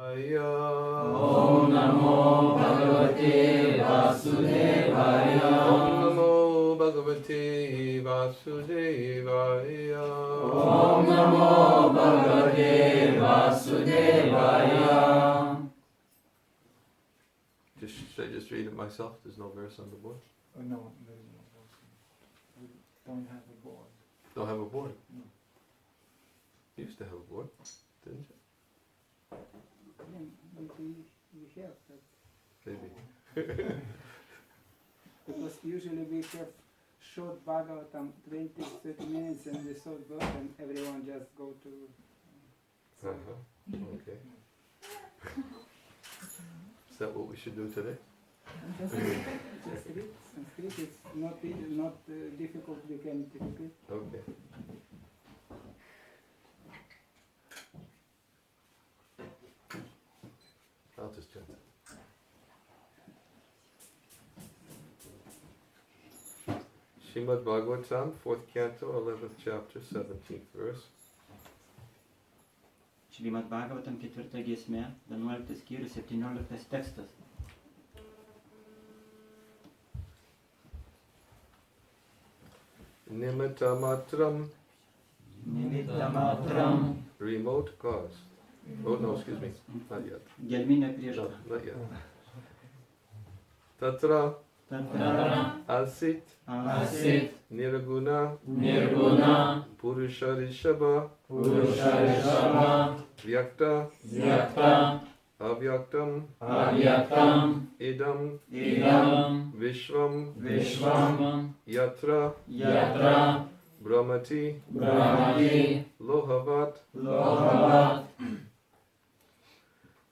Om Namo Bhagavate Vasudevaya. Om Namo Bhagavate Vasudevaya. Om Namo Bhagavate Vasudevaya. Should I just read it myself? There's no verse on the board. No, there is no board. We don't have a board. Don't have a board. No. You used to have a board, didn't you? We have that. Maybe. Because usually we have short Bhagavatam, 20-30 minutes, and the short verse, and everyone just go to. Okay. Is that what we should do today? Just read. Sanskrit is not difficult. We can repeat. Okay. I'll just chant it. Srimad Bhagavatam, 4th canto, 11th chapter, 17th verse. Šrimad Bhagavatam 4 giesmė, 11 skyrius, 17 tekstas. Nimittamatram, Nimittamatram, remote cause. Oh no, excuse me, not yet. gelminė No, priežastis. not yet. Tatra Tatra asit asit nirguna nirguna purusharishaba purusharishama vyakta vyakta avyaktam avyaktam idam idam vishvam vishvam yatra yatra brahmati brahmati lohavat lohavat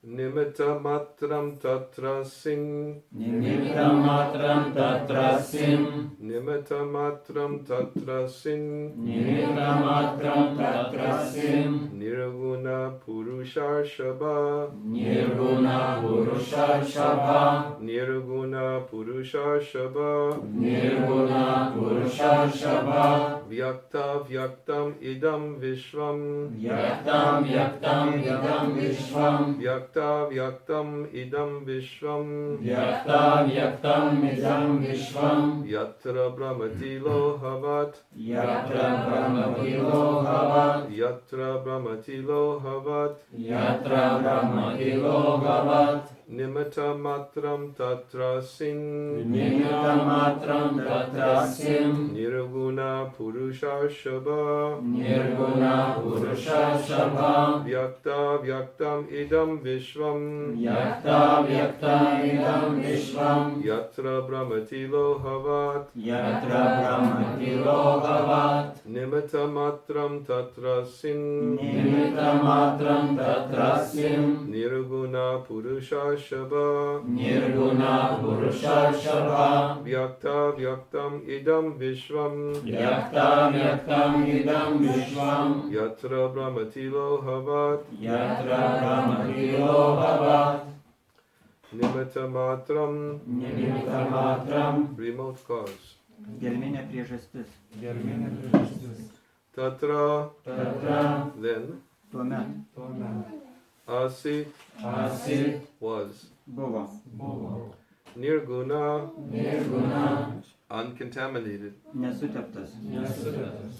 nimitta matram tatra sin nimittamatram tatra sim nimitta matram tatra sin nimittamatram tatra sim nirguna purusharshaba nirguna purusharshaba nirguna purusharshaba nirguna purusharshaba vyakta vyaktam idam vishvam vyaktam vyaktam idam vishvam vyakta vyaktam idam vishvam vyaktam vyaktam idam vishvam yatra brahmati lohavat yatra brahmati lohavat yatra brahmati lohavat yatra brahmati lohavat nimitta matram tatra sin nimittamatram tatra sim nirguna purusharshaba nirguna purusharshaba vyakta vyaktam idam vishvam vyakta vyaktam idam vishvam yatra brahmati lohavat yatra brahmati lohavat nimitta matram tatra sin nimittamatram tatra sim nirguna purusharshaba nirguna purusharshaba vyakta vyaktam idam vishvam vyakta vyaktam idam vishvam yatra brahmati lohavat yatra brahmati lohavat nimitta matram nimittamatram remote cause gelminė priežastis. Gelminė priežastis. tatra Tatra then tuomet Tuomet asit asit was buvo buvo nirguna nirguna uncontaminated nesuteptas nesuteptas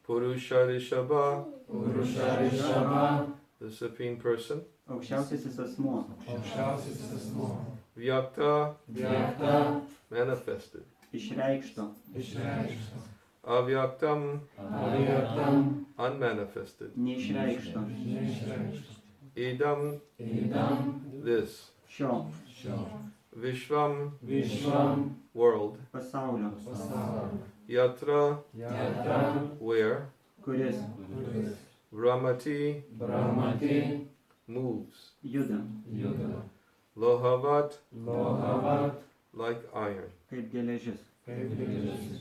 purusharishaba purusharishama the supreme person aukščiausiasis asmuo aukščiausiasis asmuo vyakta vyakta manifested išreikšto išreikštas avyaktam avyaktam unmanifested neišreikšto neišreikštas idam idam this šio šio vishvam višvam world pasaulio pasaulio yatra yatra where kuris kuris brahmati brahmati moves juda juda lohavat lohavat like iron. kaip geležis. kaip geležis.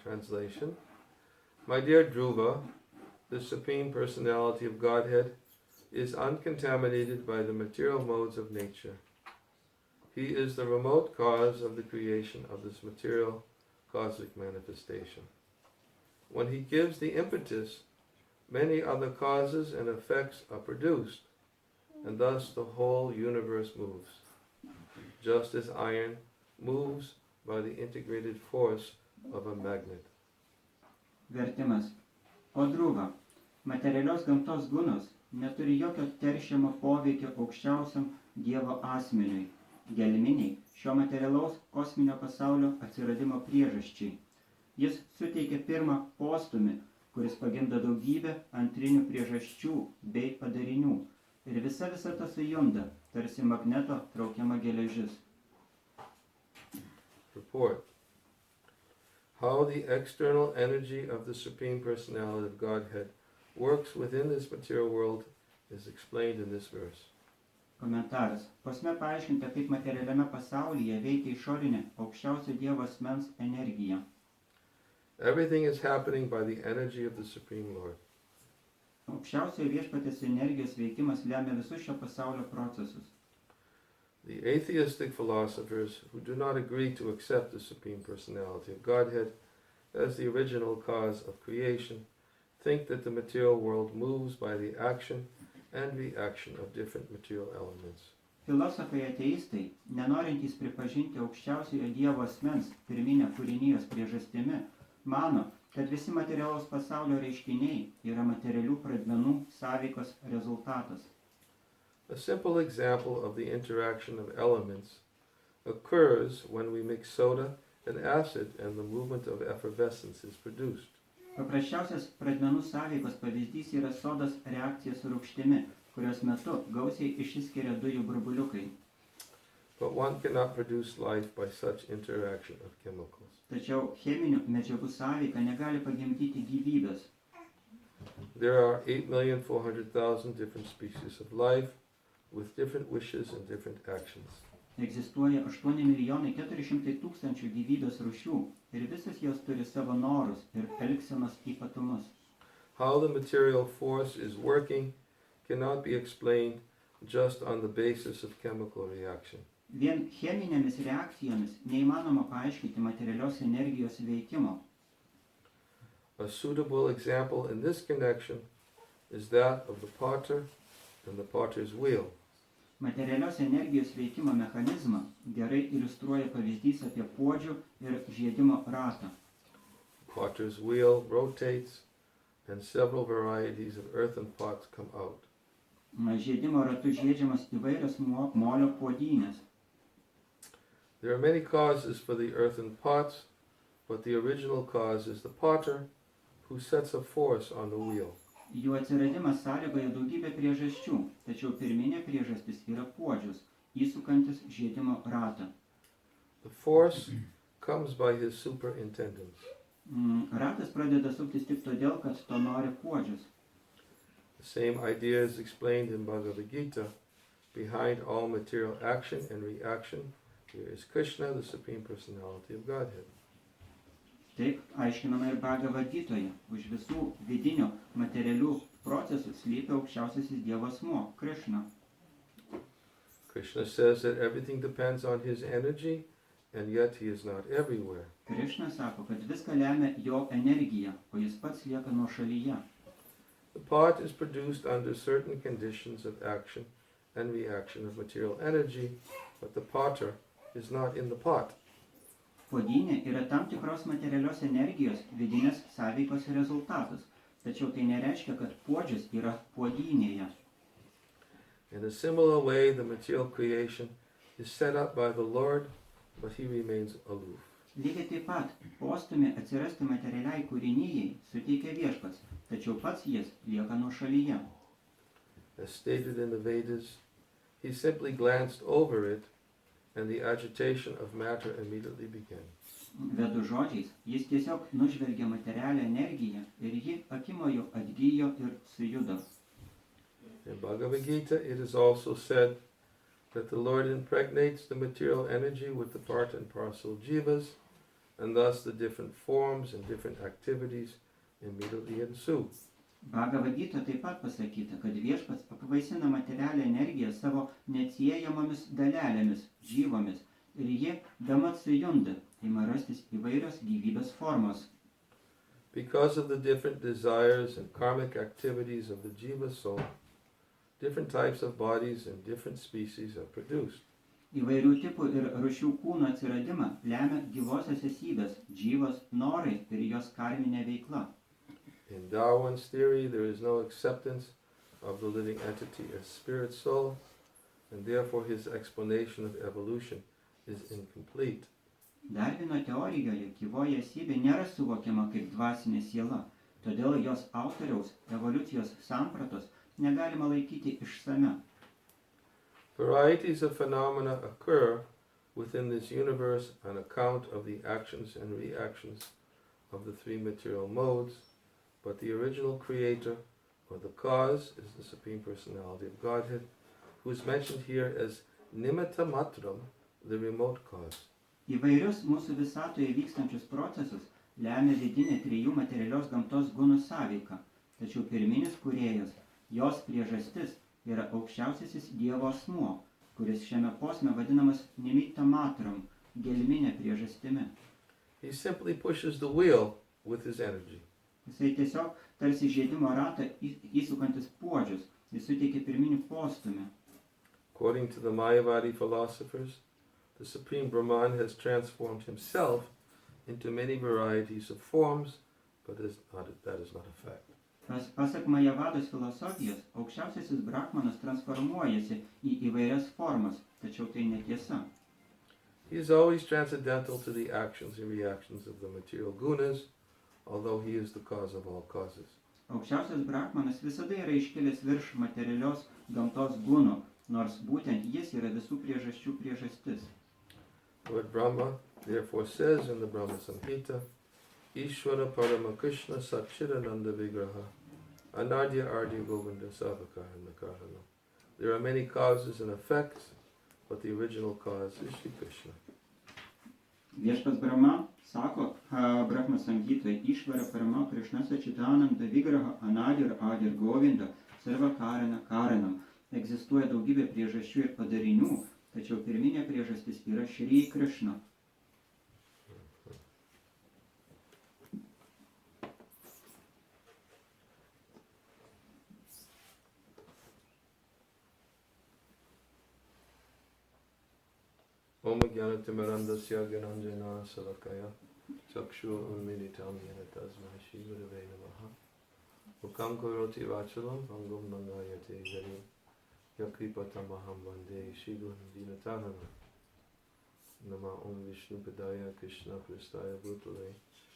Translation. My dear Dhruva, the Supreme Personality of Godhead is uncontaminated by the material modes of nature. He is the remote cause of the creation of this material cosmic manifestation. When he gives the impetus, many other causes and effects are produced, and thus the whole universe moves, just as iron moves by the integrated force of a magnet. Vertimas. O drūva, materialios gamtos gunos neturi jokio teršiamo poveikio aukščiausiam Dievo asmeniui, gelminiai šio materialaus kosminio pasaulio atsiradimo priežasčiai. Jis suteikia pirmą postumį, kuris pagimdo daugybę antrinių priežasčių bei padarinių. Ir visa visata sujunda, tarsi magneto traukiama geležis. Report. How the external energy of the Supreme Personality of Godhead works within this material world is explained in this verse. Komentaras. Posme paaiškinta, kaip materialiame pasaulyje veikia išorinė aukščiausio Dievo asmens energija. Everything is happening by the energy of the Supreme Lord. Aukščiausiojo viešpatės energijos veikimas lemia visus šio pasaulio procesus. The atheistic philosophers who do not agree to accept the Supreme Personality of Godhead as the original cause of creation think that the material world moves by the action and reaction of different material elements. Filosofai ateistai, nenorintys pripažinti aukščiausiojo Dievo asmens pirminę kūrinijos priežastimi, mano, kad visi materialaus pasaulio reiškiniai yra materialių pradmenų sąveikos rezultatas. A simple example of the interaction of elements occurs when we mix soda and acid and the movement of effervescence is produced. Paprasčiausias pradmenų sąveikos pavyzdys yra sodos reakcija su rūgštimi, kurios metu gausiai išsiskiria dujų burbuliukai. But one cannot produce life by such interaction of chemicals. Tačiau cheminių medžiagų sąveika negali pagimdyti gyvybės. There are 8,400,000 different species of life with different wishes and different actions. Egzistuoja 8,400,000 gyvybės rūšių ir visas jos turi savo norus ir elgsenos ypatumus. How the material force is working cannot be explained just on the basis of chemical reaction. Vien cheminėmis reakcijomis neįmanoma paaiškinti materialios energijos veikimo. A suitable example in this connection is that of the potter and the potter's wheel. Materialios energijos veikimo mechanizmą gerai iliustruoja pavyzdys apie puodžių ir žiedimo ratą. Potter's wheel rotates and several varieties of earthen pots come out. Žiedimo ratu žiedžiamas įvairios molio puodynės. There are many causes for the earthen pots, but the original cause is the potter who sets a force on the wheel. Jų atsiradimas sąlygoja daugybę priežasčių, tačiau pirminė priežastis yra puodžius, įsukantis žiedimo ratą. The force comes by his superintendence. Ratas pradeda suktis tik todėl, kad to nori puodžius. The same idea is explained in Bhagavad Gita. Behind all material action and reaction, there is Krishna, the Supreme Personality of Godhead. Taip aiškinama ir Bhagavad Gitoje. Už visų vidinių materialių procesų slypi aukščiausiasis Dievo asmuo, Krishna. Krishna says that everything depends on his energy, and yet he is not everywhere. Krishna sako, kad viską lemia jo energija, o jis pats lieka nuošalyje. The pot is produced under certain conditions of action and reaction of material energy, but the potter is not in the pot. Puodynė yra tam tikros materialios energijos vidinės sąveikos rezultatas, tačiau tai nereiškia, kad puodžius yra puodynėje. In a similar way, the material creation is set up by the Lord, but he remains aloof. Lygiai taip pat, postumį atsirasti materialiai kūrinijai suteikia viešpats, tačiau pats jis lieka nuošalyje. As stated in the Vedas, he simply glanced over it, and the agitation of matter immediately began. Vedų žodžiais, jis tiesiog nužvelgė materialią energiją ir ji akimoju atgyjo ir sujudo. In Bhagavad Gita, it is also said that the Lord impregnates the material energy with the part and parcel jivas, and thus the different forms and different activities immediately ensue. Bhagavad Gita taip pat pasakyta, kad viešpats apvaisina materialią energiją savo neatsiejamomis dalelėmis, žyvomis, ir ji bemat sujunda, ima rastis įvairios gyvybės formos. Because of the different desires and karmic activities of the jiva soul, different types of bodies and different species are produced. Įvairių tipų ir rūšių kūno atsiradimą lemia gyvosios esybės, džyvos norai ir jos karminė veikla. In Darwin's theory, there is no acceptance of the living entity as spirit soul, and therefore his explanation of evolution is incomplete. Darvino teorijoje gyvoji esybė nėra suvokiama kaip dvasinė siela, todėl jos autoriaus evoliucijos sampratos negalima laikyti išsame. Varieties of phenomena occur within this universe on account of the actions and reactions of the three material modes, but the original creator, or the cause, is the Supreme Personality of Godhead, who is mentioned here as Nimitta Matram, the remote cause. Įvairius mūsų visatoje vykstančius procesus lemia vidinė trijų materialios gamtos gunų sąveika, tačiau pirminis kūrėjas, jos priežastis yra aukščiausiasis Dievo asmuo, kuris šiame posme vadinamas Nimitta Matram, gelminė priežastimi. He simply pushes the wheel with his energy. Jisai tiesiog tarsi žiedimo ratą įsukantis puodžius, jis suteikia pirminį postumį. According to the Mayavadi philosophers, the Supreme Brahman has transformed himself into many varieties of forms, but that is not a fact. Pasak Majavados filosofijos, aukščiausiasis Brahmanas transformuojasi į įvairias formas, tačiau tai netiesa. He is always transcendental to the actions and reactions of the material gunas, although he is the cause of all causes. Aukščiausias Brahmanas visada yra iškilęs virš materialios gamtos gunų, nors būtent jis yra visų priežasčių priežastis. Lord Brahma therefore says in the Brahma Samhita, Ishvara Parama Krishna Satchidananda Vigraha Anadya Ardya Govinda Savakahana Karana. There are many causes and effects, but the original cause is Shri Krishna. Viešpats Brahma sako Brahma Samhitoje, Išvara Parama Krishna Satchidananda Vigraha Anadya Ardya Govinda Savakahana Karanam. Egzistuoja daugybė priežasčių ir padarinių, tačiau pirminė priežastis yra Shri Krishna. Om Jnana Timirandasya Gyananjana Salakaya Chakshu Unmilitam Yena Tasmai Shri Gurave Namaha Mukam Karoti Vachalam Pangum Nangayate Jarim Yakripatamaham Vande Shri Guru Dinatarana Nama Om Vishnu Padaya Krishna Pristaya Bhutale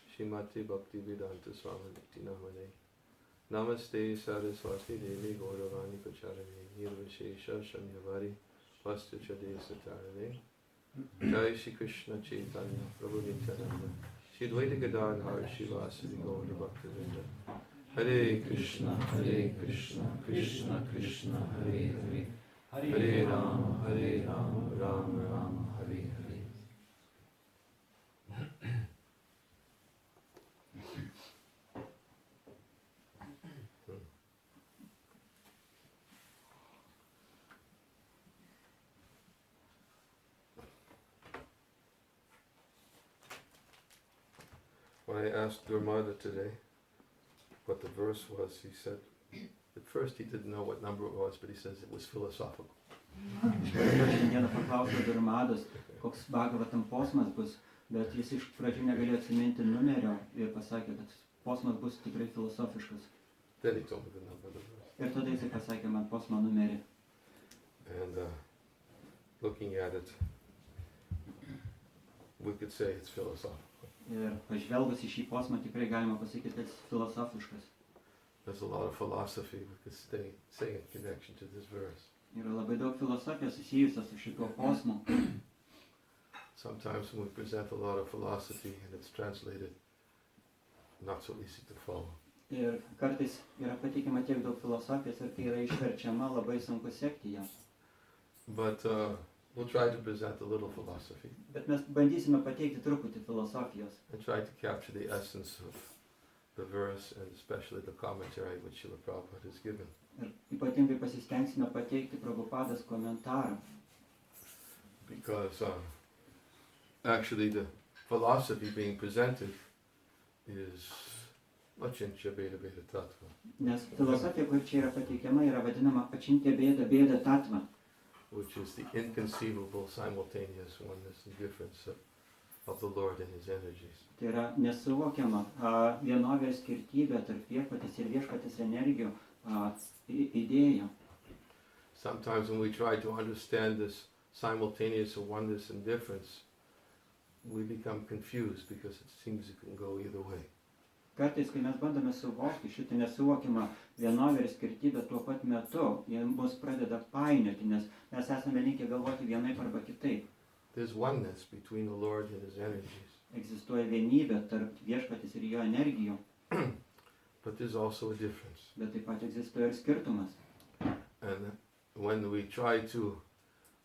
Shrimati Bhakti Vedanta Swami Bhakti Namane Namaste Saraswati Devi Gauravani Pacharane Nirvishesha Shanyavari Vastuchade Satarane Jai Shri Krishna Chaitanya Prabhu Nityananda Shri Dvaita Gadadhar Shivasadi Gaura Bhaktivinoda Hare Krishna Krishna Krishna Hare Hare Hare Rama Rama Rama Hare Hare. When I asked Gurmada today what the verse was, he said, at first he didn't know what number it was, but he says it was philosophical. Šiandieną paklausiau Gurmados, koks Bhagavatam posmas bus, bet jis iš pradžių negalėjo atsiminti numerio ir pasakė, kad posmas bus tikrai filosofiškas. Then he told me the number of the verse. Ir tada jisai pasakė man posmo numerį. And looking at it, we could say it's philosophical. Ir pažvelgus į šį posmą tikrai galima pasakyti, kad jis filosofiškas. There's a lot of philosophy we could say in connection to this verse. Yra labai daug filosofijos susijusios su šituo posmu. Sometimes when we present a lot of philosophy and it's translated, not so easy to follow. Ir kartais yra pateikiama tiek daug filosofijos ir kai yra išverčiama, labai sunku sekti ją. But we'll try to present a little philosophy Bet mes bandysime pateikti truputį filosofijos and try to capture the essence of the verse and especially the commentary which Srila Prabhupada has given. ir ypatingai pasistengsime pateikti Prabhupados komentarą. Because actually the philosophy being presented is Achincha Beda Beda Tattva, Nes filosofija, kur čia yra pateikiama, yra vadinama Achintya Beda Beda Tattva, which is the inconceivable simultaneous oneness and difference of the Lord and His energies. tai yra nesuvokiama vienovė ir skirtybė tarp viešpaties ir viešpaties energijų idėja. Sometimes when we try to understand this simultaneous oneness and difference, we become confused because it seems it can go either way. Kartais, kai mes bandome suvokti šitą nesuvokimą vienovę ir skirtybę tuo pat metu, jie mus pradeda painioti, nes mes esame linkę galvoti vienaip arba kitaip. There's oneness between the Lord and His energies, Egzistuoja vienybė tarp viešpaties ir jo energijų, but there's also a difference. bet taip pat egzistuoja ir skirtumas. And when we try to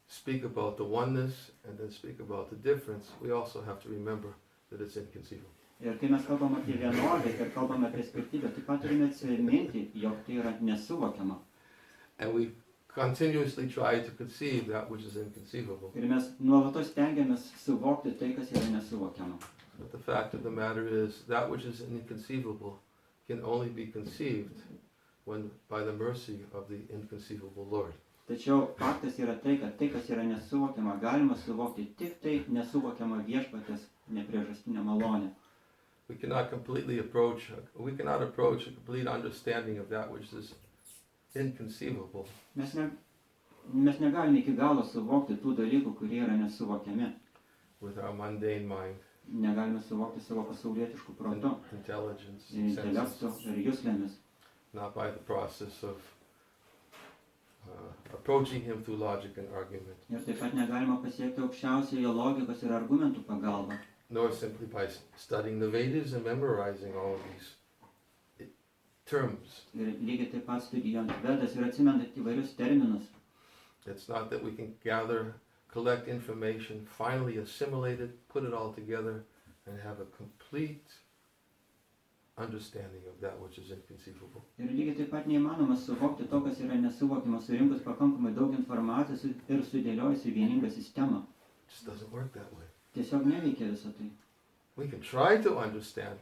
speak about the oneness and then speak about the difference, we also have to remember that it's inconceivable. Ir kai mes kalbam apie vienovę ir kalbam apie skirtybę, taip pat turime atsiminti, jog tai yra nesuvokiama. And we continuously try to conceive that which is inconceivable. Ir mes nuolatos stengiamės suvokti tai, kas yra nesuvokiama. But the fact of the matter is, that which is inconceivable can only be conceived when, by the mercy of the inconceivable Lord. Tačiau faktas yra tai, kad tai, kas yra nesuvokiama, galima suvokti tik tai nesuvokiama viešpaties nepriežastinė malonė. We cannot approach a complete understanding of that which is inconceivable Mes negalime iki galo suvokti tų dalykų, kurie yra nesuvokiami. with our mundane mind, Negalime suvokti savo pasaulietiškų protų, intelligence, intelektų senses, ir juslėmis. not by the process of approaching Him through logic and argument, Ir taip pat negalima pasiekti aukščiausiojo logikos ir argumentų pagalba. nor simply by studying the Vedas and memorizing all of these terms. Ir lygiai taip pat studijuojant Vedas ir atsimenant įvairius terminus. It's not that we can collect information, finally assimilate it, put it all together, and have a complete understanding of that which is inconceivable. Ir lygiai taip pat neįmanoma suvokti to, kas yra nesuvokiama, surinkus pakankamai daug informacijos ir sudėliojus į vieningą sistemą. It just doesn't work that way. Tiesiog neveikia visą tai. We can try to understand.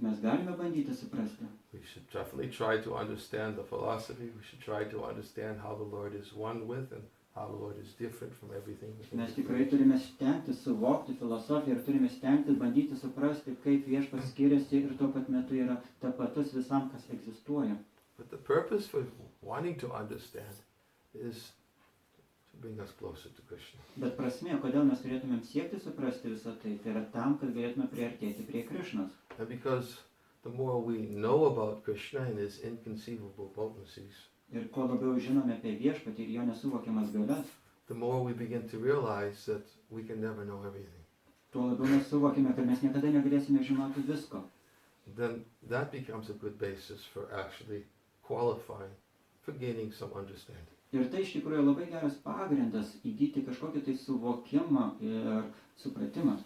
Mes galime bandyti suprasti. We should definitely try to understand the philosophy. We should try to understand how the Lord is one with and how the Lord is different from everything. Mes tikrai turime stengtis suvokti filosofiją ir turime stengtis bandyti suprasti, kaip viešpats skiriasi ir tuo pat metu yra tapatus visam, kas egzistuoja. But the purpose for wanting to understand is to bring us closer to Krishna. Bet prasmė, kodėl mes turėtumėm siekti suprasti visą tai, tai yra tam, kad galėtume priartėti prie Krišnos. And because the more we know about Krishna and His inconceivable potencies, Ir kuo labiau žinome apie viešpatį ir jo nesuvokiamas galias, the more we begin to realize that we can never know everything. tuo labiau mes suvokime, kad mes niekada negalėsime žinoti visko. Then that becomes a good basis for actually qualifying for gaining some understanding. Ir tai iš tikrųjų labai geras pagrindas įgyti kažkokį tai suvokimą ir supratimą.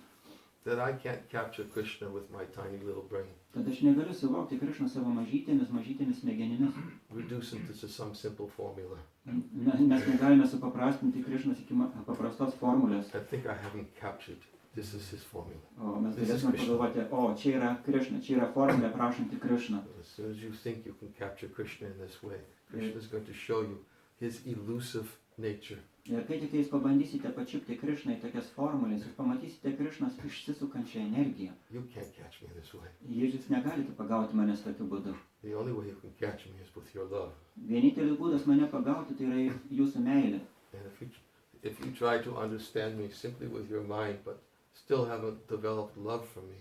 That I can't capture Krishna with my tiny little brain, Kad aš negaliu suvokti Krišną savo mažytėmis smegenimis. reduce him to some simple formula. Mes negalime supaprastinti Krišnos iki paprastos formulės. I think I haven't captured. This is his formula. O mes galėtume pagalvoti, o čia yra Krišna, čia yra formulė prašanti Krišną. As soon as you think you can capture Krishna in this way, Krishna is going to show you his elusive nature. Ir kai tik jūs pabandysite pačiupti Krišną į tokias formulės, jūs pamatysite Krišnos išsisukančią energiją. You can't catch me this way. Jūs negalite pagauti manęs tokiu būdu. The only way you can catch me is with your love. Vienintelis būdas mane pagauti tai yra jūsų meilė. And if you try to understand me simply with your mind, but still haven't developed love for me,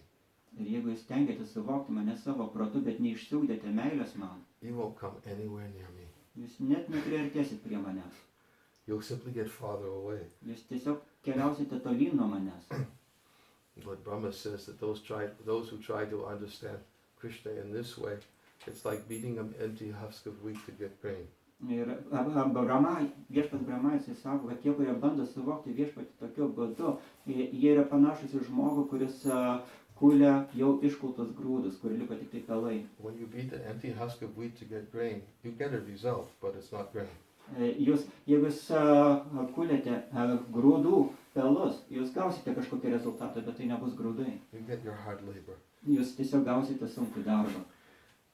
Ir jeigu jūs stengiatės suvokti mane savo protu, bet neišsiugdėte meilės man, you won't come anywhere near me. jūs net nepriartėsit prie manęs. You'll simply get farther away. Jūs tiesiog keliausite tolyn nuo manęs. But Brahma says that those who try to understand Krishna in this way, it's like beating an empty husk of wheat to get grain. Ir viešpats Brahma, jisai sako, kad tie, kurie bando suvokti viešpatį tokiu būdu, jie yra panašus į žmogų, kuris kulia jau iškultus grūdus, kur liko tik tai pelai. When you beat an empty husk of wheat to get grain, you get a result, but it's not grain. Jeigu jūs kuliate grūdų pelus, jūs gausite kažkokį rezultatą, bet tai nebus grūdai. You get your hard labor. Jūs tiesiog gausite sunkų darbą.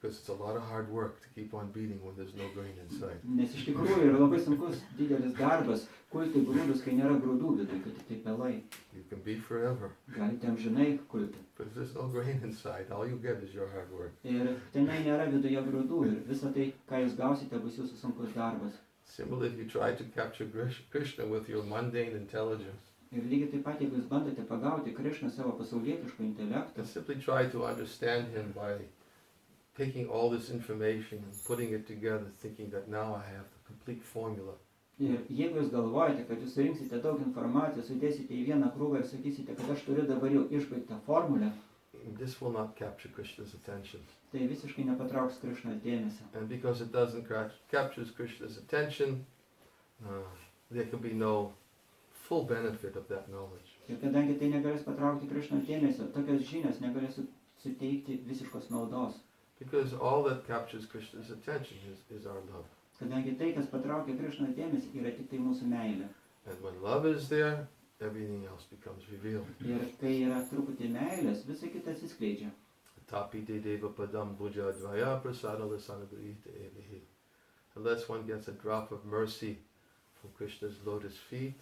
Because it's a lot of hard work to keep on beating when there's no grain inside. Nes iš tikrųjų yra labai sunkus didelis darbas kulti grūdus, kai nėra grūdų viduje, kad tik tai pelai. You can beat forever, Galite amžinai kulti. but if there's no grain inside, all you get is your hard work. Ir tenai nėra viduje grūdų ir visa tai, ką jūs gausite, bus jūsų sunkus darbas. Similarly, if you try to capture Krishna with your mundane intelligence, Ir lygiai taip pat, jeigu jūs bandote pagauti Krišną savo pasaulietiško intelekto, and simply try to understand him by taking all this information and putting it together, thinking that now I have the complete formula. ir jeigu jūs galvojate, kad jūs surinksite daug informacijos, sudėsite į vieną krūvą ir sakysite, kad aš turiu dabar jau išbaigtą formulę, This will not capture Krishna's attention. tai visiškai nepatrauks Krišnos dėmesio. And because it doesn't capture Krishna's attention, there can be no full benefit of that knowledge. Ir kadangi tai negalės patraukti Krišnos dėmesio, tokios žinios negalės suteikti visiškos naudos. Because all that captures Krishna's attention is our love. Kadangi tai, kas patraukia Krišnos dėmesį, yra tik tai mūsų meilė. And when love is there, everything else becomes revealed. Ir kai yra truputį meilės, visa kita atsiskleidžia. Tapi te deva padam bhuja dvaya prasada lasanagurita evihi. Unless one gets a drop of mercy from Krishna's lotus feet,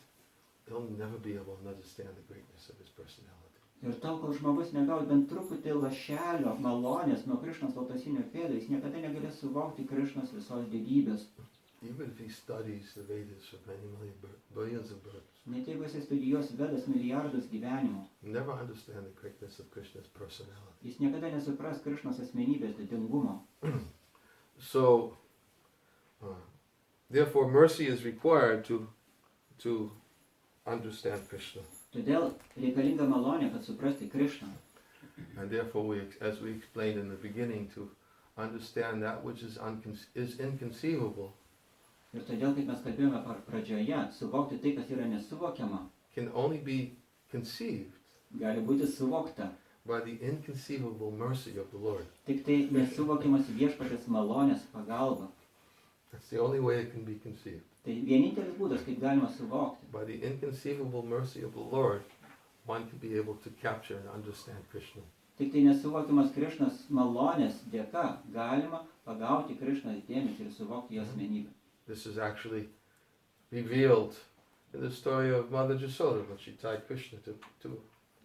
he'll never be able to understand the greatness of his personality. Ir tol, kol žmogus negaus bent truputį lašelio malonės nuo Krišnos lotosinio pėdo, jis niekada negalės suvokti Krišnos visos didybės. Even if he studies the Vedas for many billions of births, Net jeigu jis studijuos Vedas milijardus gyvenimų, he'll never understand the greatness of Krishna's personality. jis niekada nesupras Krišnos asmenybės didingumo. So, therefore, mercy is required to understand Krishna. Todėl reikalinga malonė, kad suprasti Krišną. And therefore, as we explained in the beginning, to understand that which is inconceivable Ir todėl, kaip mes kalbėjome pradžioje, suvokti tai, kas yra nesuvokiama, can only be conceived gali būti suvokta. by the inconceivable mercy of the Lord. Tik tai nesuvokiamas viešpaties malonės pagalba. That's the only way it can be conceived. Tai vienintelis būdas, kaip galima suvokti. By the inconceivable mercy of the Lord, one can be able to capture and understand Krishna. Tik tai nesuvokiamas Krišnos malonės dėka galima pagauti Krišnos dėmesį ir suvokti jo asmenybę. This is actually revealed in the story of Mother Jasoda when she tied Krishna to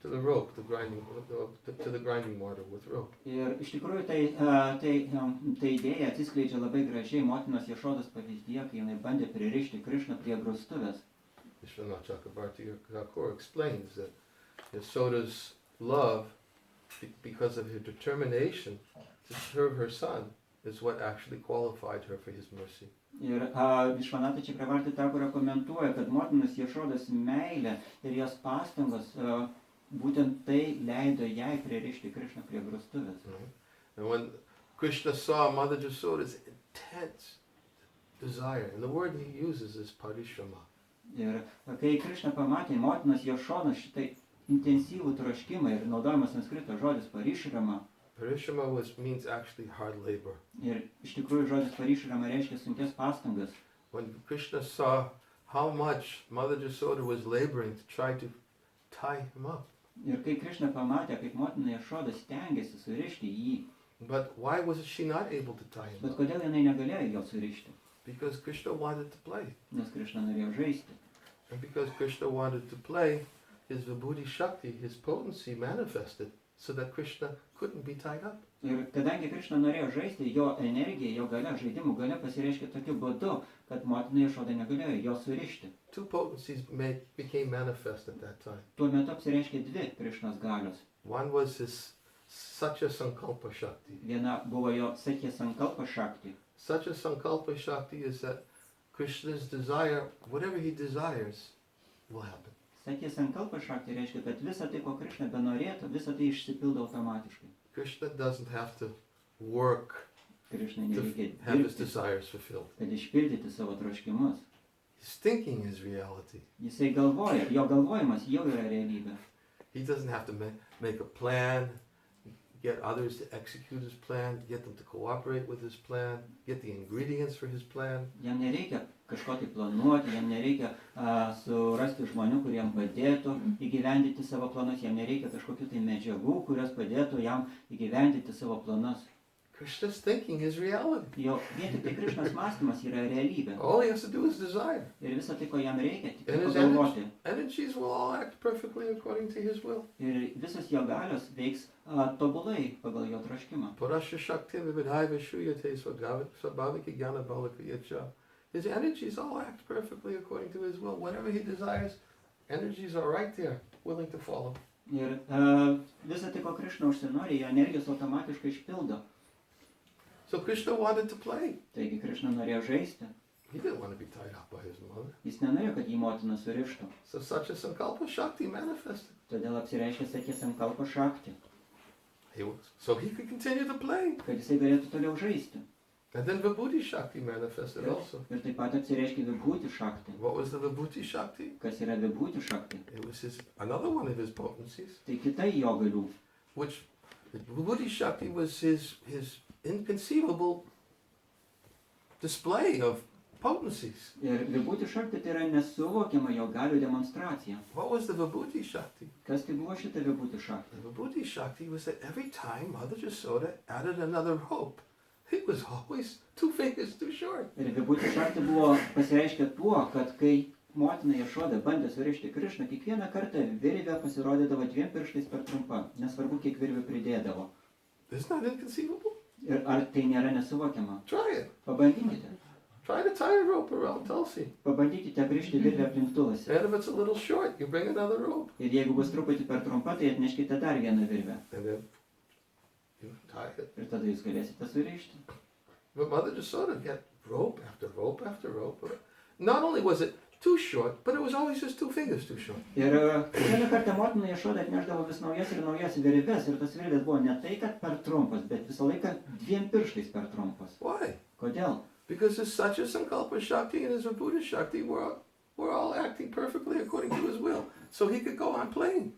the rope, to the grinding mortar with rope. Ir iš tikrųjų tai idėja atsiskleidžia labai gražiai motinos Jašodos pavyzdyje, kai jinai bandė pririšti Krišną prie grūstuvės. Vishwanath Chakrabarti Thakur explains that Yasoda's love, because of her determination to serve her son, is what actually qualified her for his mercy. Ir Višvanata Čakravarti Thakura komentuoja, kad motinos Jašodos meilė ir jos pastangos būtent tai leido jai pririšti Krišną prie grūstuvės. And when Krishna saw Mother Jasoda's intense desire, and the word he uses is parishrama. Ir kai Krišna pamatė motinos Jašodos šitai intensyvų troškimą ir naudojamas sanskrito žodis parišrama. Parishrama means actually hard labor. Ir iš tikrųjų žodis parišrama reiškia sunkias pastangas. When Krishna saw how much Mother Jasoda was laboring to try to tie him up. Ir kai Krišna pamatė, kaip motina Jašoda stengiasi surišti jį, But why was she not able to tie him bet up? kodėl jinai negalėjo jo surišti? Because Krishna wanted to play. Nes Krišna norėjo žaisti. And because Krishna wanted to play, his Vibhuti Shakti, his potency manifested so that Krishna couldn't be tied up. Ir kadangi Krišna norėjo žaisti, jo energija, jo galia, žaidimų galia pasireiškė tokiu būdu, kad motina Jašoda negalėjo jo surišti. Two potencies became manifest at that time. Tuo metu apsireiškė dvi Krišnos galios. One was his Satya Sankalpa Shakti. Viena buvo jo Satya Sankalpa Shakti. Satya Sankalpa Shakti is that Krishna's desire, whatever he desires, will happen. Satya Sankalpa Shakti reiškia, kad visa tai, ko Krišna benorėtų, visa tai išsipildo automatiškai. Krishna doesn't have to work Krišnai to nereikia have his dirbti, desires fulfilled. kad išpildyti savo troškimus. His thinking is reality. Jisai galvoja, jo galvojimas jau yra realybė. He doesn't have to make a plan, get others to execute his plan, get them to cooperate with his plan, get the ingredients for his plan. Jam nereikia kažko tai planuoti, jam nereikia surasti žmonių, kuriem padėtų įgyvendyti savo planus, jam nereikia kažkokių tai medžiagų, kurios padėtų jam įgyvendyti savo planus. Krishna's thinking is reality. Jo vien tik tai Krišnos mąstymas yra realybė. All he has to do is desire. Ir visą tai, ko jam reikia, tik And his pagalvoti. energies will all act perfectly according to his will. Ir visas jo galios veiks tobulai pagal jo troškimą. Parasya Shakti Vividhaiva Shuyate Svabhavika Jnana Balika Yacha. His energies all act perfectly according to his will. Whatever he desires, energies are right there, willing to follow. Ir visą tai, ko Krišna užsinori, jo energijos automatiškai išpildo. So Krishna wanted to play. Taigi Krišna norėjo žaisti. He didn't want to be tied up by his mother. Jis nenorėjo, kad jį motina surištų. So Satya Sankalpa Shakti manifested. Todėl apsireiškė Satya Sankalpa Shakti, So he could continue to play. kad jisai galėtų toliau žaisti. And then Vibhuti Shakti manifested also. Ir taip pat apsireiškė Vibhuti Shakti. What was the Vibhuti Shakti? Kas yra Vibhuti Shakti? It was another one of his potencies, Tai kitai jo galių. which the Vibhuti Shakti was his inconceivable display of potencies. Ir Vibhuti Shakti tai yra nesuvokiama jo galių demonstracija. What was the Vibhuti Shakti? Kas tai buvo šita Vibhuti Shakti? The Vibhuti Shakti was that every time Mother Jasoda added another rope, it was always 2 fingers too short. Ir Vibhuti Shakti buvo pasireiškę tuo, kad kai motina Jašoda bandė surišti Krišną, kiekvieną kartą virvė pasirodydavo 2 pirštais per trumpa, nesvarbu, kiek virvių pridėdavo. Isn't that inconceivable? Ir ar tai nėra nesuvokiama? Try it. Pabandykite. Try to tie a rope around Tulsi. Pabandykite aprišti virvę aplink Tulsi. And if it's a little short, you bring another rope. Ir jeigu bus truputį per trumpa, tai atneškite dar vieną virvę. And then you tie it. Ir tada jūs galėsite surišti. But Mother Jasoda get rope after rope after rope. Not only was it too short, but it was always just 2 fingers too short. Ir kiekvieną kartą motina Jašoda atnešdavo vis naujas ir naujas virves. Ir tas virvės buvo ne tai, kad per trumpas, bet visą laiką 2 pirštais per trumpas. Why? Kodėl? Because his Satya Sankalpa Shakti and his Vibhuti Shakti were all acting perfectly according to his will. So he could go on playing.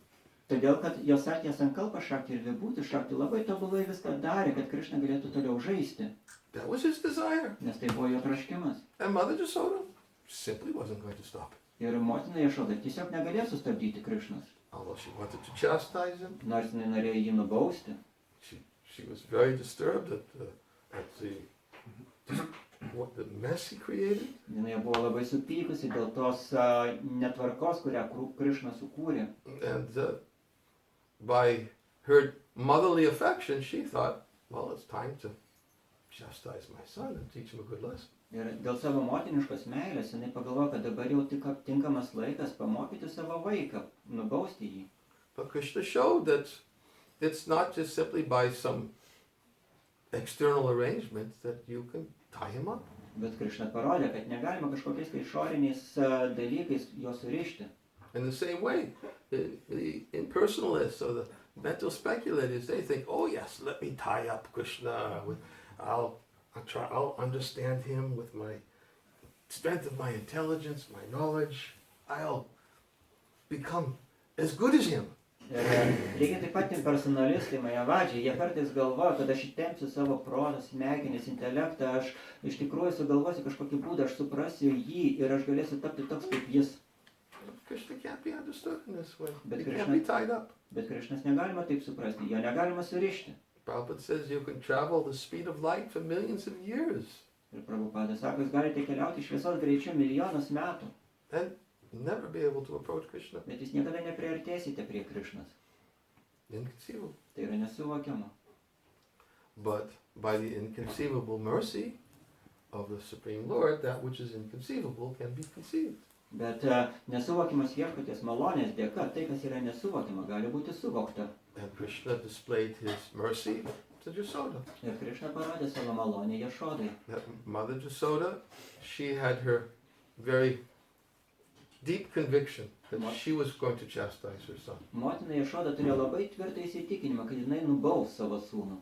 Todėl, kad jo Satya Sankalpa Shakti ir Vibhuti Shakti labai tobulai viską darė, kad Krišna galėtų toliau žaisti. That was his desire. Nes tai buvo jo troškimas. And Mother Jasoda simply wasn't going to stop it. Ir motina Jašoda tiesiog negalėjo sustabdyti Krišnos. Although she wanted to chastise him, Nors jinai norėjo jį nubausti. she was very disturbed at the mess he created. Jinai buvo labai supykusi dėl tos netvarkos, kurią Krišna sukūrė. And by her motherly affection, she thought, well, it's time to chastise my son and teach him a good lesson. Ir dėl savo motiniškos meilės jinai pagalvojo, kad dabar jau tik tinkamas laikas pamokyti savo vaiką, nubausti jį. But Krishna showed that it's not just simply by some external arrangements that you can tie him up. Bet Krišna parodė, kad negalima kažkokiais tai išoriniais dalykais jo surišti. In the same way, the impersonalists or the mental speculators, they think, oh yes, let me tie up Krishna. I'll understand him with my strength of my intelligence, my knowledge. I'll become as good as him. Ir lygiai taip pat impersonalistai, majavadžiai, jie kartais galvoja, kad aš įtempsiu savo protą, smegenis, intelektą, aš iš tikrųjų sugalvosiu kažkokį būdą, aš suprasiu jį ir aš galėsiu tapti toks kaip jis. Krishna can't be understood in this way. But He Krishna- can't be tied up. Bet Krišnas negalima taip suprasti, jo negalima surišti. Prabhupada says you can travel the speed of light for millions of years Ir Prabhupada sako, jūs galite keliauti šviesos greičiu milijonus metų, and never be able to approach Krishna. bet jūs niekada nepriartėsite prie Krišnos. Inconceivable. Tai yra nesuvokiama. But by the inconceivable mercy of the Supreme Lord, that which is inconceivable can be conceived. Bet nesuvokimas viešpaties malonės dėka, tai kas yra nesuvokiama, gali būti suvokta. And Krishna displayed his mercy to Jasoda. Ir Krišna parodė savo malonę Jašodai. That Mother Jasoda, she had her very deep conviction that she was going to chastise her son. Motina Jašoda turėjo labai tvirtą įsitikinimą, kad jinai nubaus savo sūnų.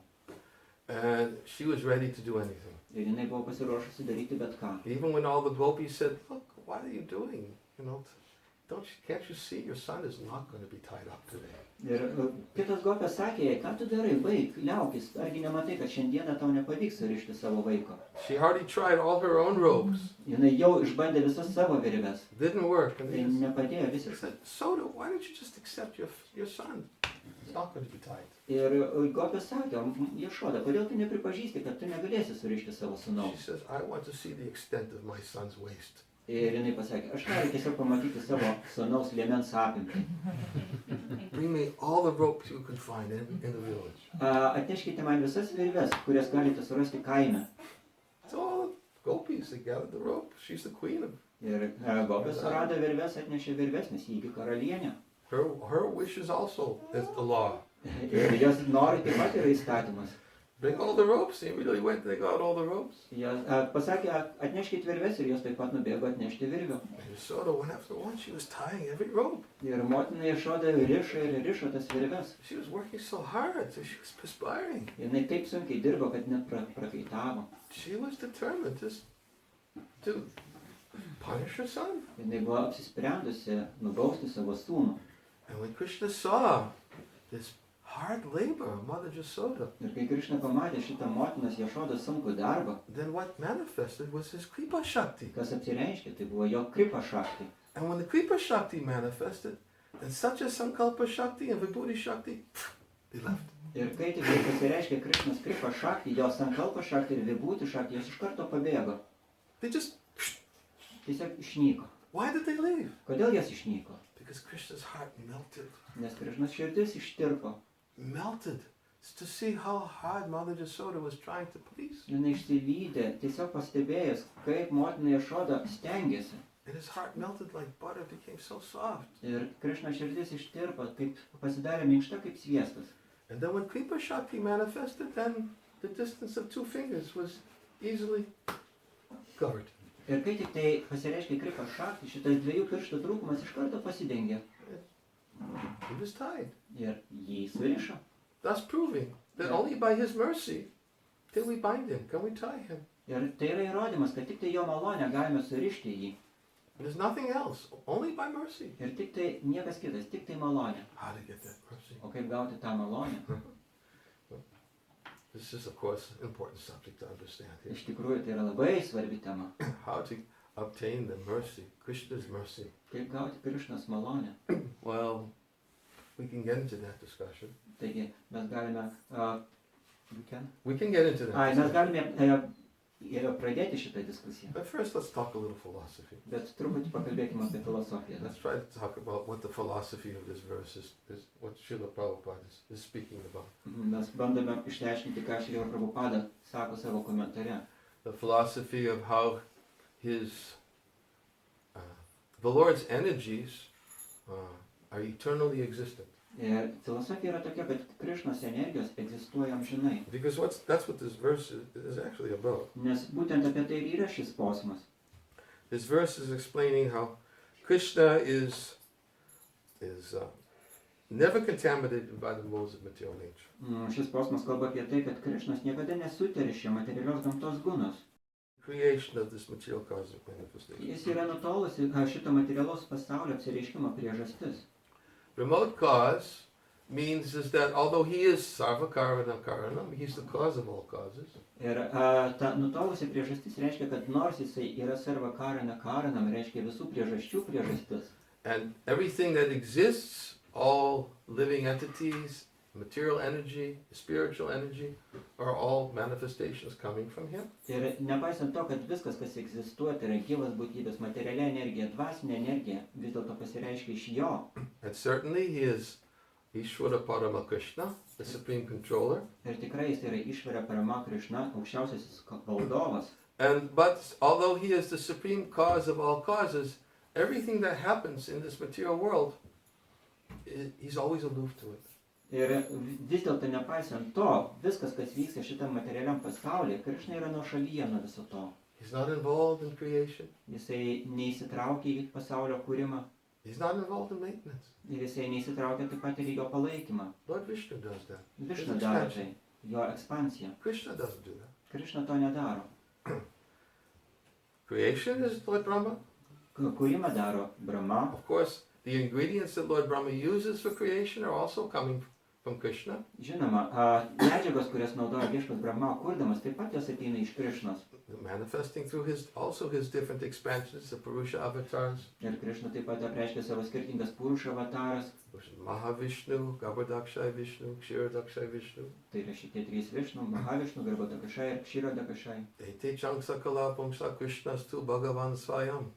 And she was ready to do anything. Ir jinai buvo pasiruošusi daryti bet ką. Even when all the gopis said, look, what are you doing? Can't you see your son is not going to be tied up today? Ir kitas gopės sakė jai, ką tu darai, baik, liaukis, argi nematai, kad šiandieną tau nepavyks surišti savo vaiko. She already tried all her own ropes. Jinai jau išbandė visas savo virves. Didn't work. And Tai they nepadėjo She visiškai. said, Soda, why don't you just accept your son? It's not going to be tied. Ir Gobis sakė, Ješoda, kodėl tu nepripažįsti, kad tu negalėsi surišti savo She sūnaus? says, I want to see the extent of my son's waist. Ir jinai pasakė, aš noriu tiesiog pamatyti savo sūnaus liemens apimtį. Bring me all the ropes you can find in the village. Atneškite man visas virves, kurias galite surasti kaime. So all the gopis, they gathered the rope. She's the queen of Ir Gobis surado virves, atnešė virves, nes jį karalienė. her wishes also is the law. Ir jos nori taip pat yra įstatymas. Bring all the ropes. They really went, they got all the ropes. Jos pasakė, atneškite virves ir jos taip pat nubėgo atnešti virvių. And Yashoda, one after one, she was tying every rope. Ir motina Ješoda rišo tas virves. She was working so hard, so she was perspiring. Jinai taip sunkiai dirbo, kad net prakaitavo. She was determined to punish her son. Jinai buvo apsisprendusi nubausti savo sūnų. And when Krishna saw this hard labor of Mother Yashoda, Ir kai Krišna pamatė šitą motinos Ješodos sunkų darbą, then what manifested was his Kripa Shakti. kas apsireiškė, tai buvo jo kripa šakti. And when the Kripa Shakti manifested, then such as Sankalpa Shakti and Vibhuti Shakti, they left. Ir kai tik tai pasireiškė Krišnos kripa šakti, jo sankalpa šakti ir vibūti šakti, jos iš karto pabėgo. They just, Tiesiog išnyko. why did they leave? Kodėl jos išnyko? Because Krishna's heart melted. Nes Krišnos širdis ištirpo. Melted. To see how hard Mother Yashoda was trying to please. Jinai išsivydė, tiesiog pastebėjęs, kaip motina Ješoda stengiasi. And his heart melted like butter, became so soft. Ir Krišnos širdis ištirpo, kaip pasidarė minkšta kaip sviestas. And then when Kripa Shakti manifested, then the distance of 2 fingers was easily covered. Ir kai tik tai pasireiškė kripa šakti, šitas 2 pirštų trūkumas iš karto pasidengė. He was tied. Ir jį surišo. Thus proving that only by his mercy can we bind him, can we tie him. Ir tai yra įrodymas, kad tik tai jo malonę galime surišti jį. There's nothing else, only by mercy. Ir tik tai niekas kitas, tik tai malonė. How to get that mercy? O kaip gauti tą malonę? This is, of course, an important subject to understand here. Iš tikrųjų, tai yra labai svarbi tema. How to obtain the mercy, Krishna's mercy. Kaip gauti Krišnos malonę? Well, we can get into that discussion. Taigi, mes galime... We can get into that Mes discussion. galime pradėti šitą diskusiją. But first, let's talk a little philosophy. Bet truputį pakalbėkime apie filosofiją. Let's try to talk about what the philosophy of this verse is what Srila Prabhupada is speaking about. Mes bandome išsiaiškinti, ką Šrila Prabhupada sako savo komentare. The philosophy of how the Lord's energies are eternally existent. Ir filosofija yra tokia, kad Krišnos energijos egzistuoja amžinai. Because that's what this verse is actually about. Nes būtent apie tai ir yra šis posmas. This verse is explaining how Krishna is never contaminated by the modes of material nature. Šis posmas kalba apie tai, kad Krišnas niekada nesuteršia materialios gamtos gunos. Creation of this material cosmic manifestation. Jis yra nutolusi šito materialaus pasaulio apsireiškimo priežastis. Remote cause means is that although he is sarva karana karanam, he's the cause of all causes. Ir ta nutolusi priežastis reiškia, kad nors jisai yra sarva karana karanam, reiškia visų priežasčių priežastis. And everything that exists, all living entities, material energy, spiritual energy, are all manifestations coming from him. Ir nepaisant to, kad viskas, kas egzistuoja, tai yra gyvas būtybės, materialia energija, dvasinė energija, vis dėlto pasireiškia iš jo. And certainly he is Ishvara Parama Krishna, the supreme controller. Ir tikrai jis yra Išvara Parama Krišna, aukščiausiasis valdovas. But although he is the supreme cause of all causes, everything that happens in this material world, he's always aloof to it. Ir vis dėlto nepaisant to, viskas, kas vyksta šitam materialiam pasaulyje, Krišna yra nuošalyje nuo viso to. He's not involved in creation. Jisai neįsitraukia į pasaulio kūrimą. He's not involved in maintenance. Ir jisai neįsitraukia taip pat ir į jo palaikymą. Lord Vishnu does that. Višnu daro tai, jo ekspansija. Krishna doesn't do that. Krišna to nedaro. Creation is Lord Brahma. Kūrimą daro Brahma. Of course, the ingredients that Lord Brahma uses for creation are also coming from Krishna. Žinoma, medžiagos, kurias naudoja viešpas Brahma kurdamas, taip pat jos ateina iš Krišnos. Manifesting through also his different expansions, the Purusha avatars. Ir Krišna taip pat apreiškia savo skirtingas Purusha avataras. Mahavishnu, Garbhodakshai Vishnu, Kshirodakshai Vishnu. Tai yra šitie trys Višnu, Mahavishnu, Garbhodakashai ir Kshirodakashai. Ete Changsakala Pumsa Krishnastu Bhagavan Swayam.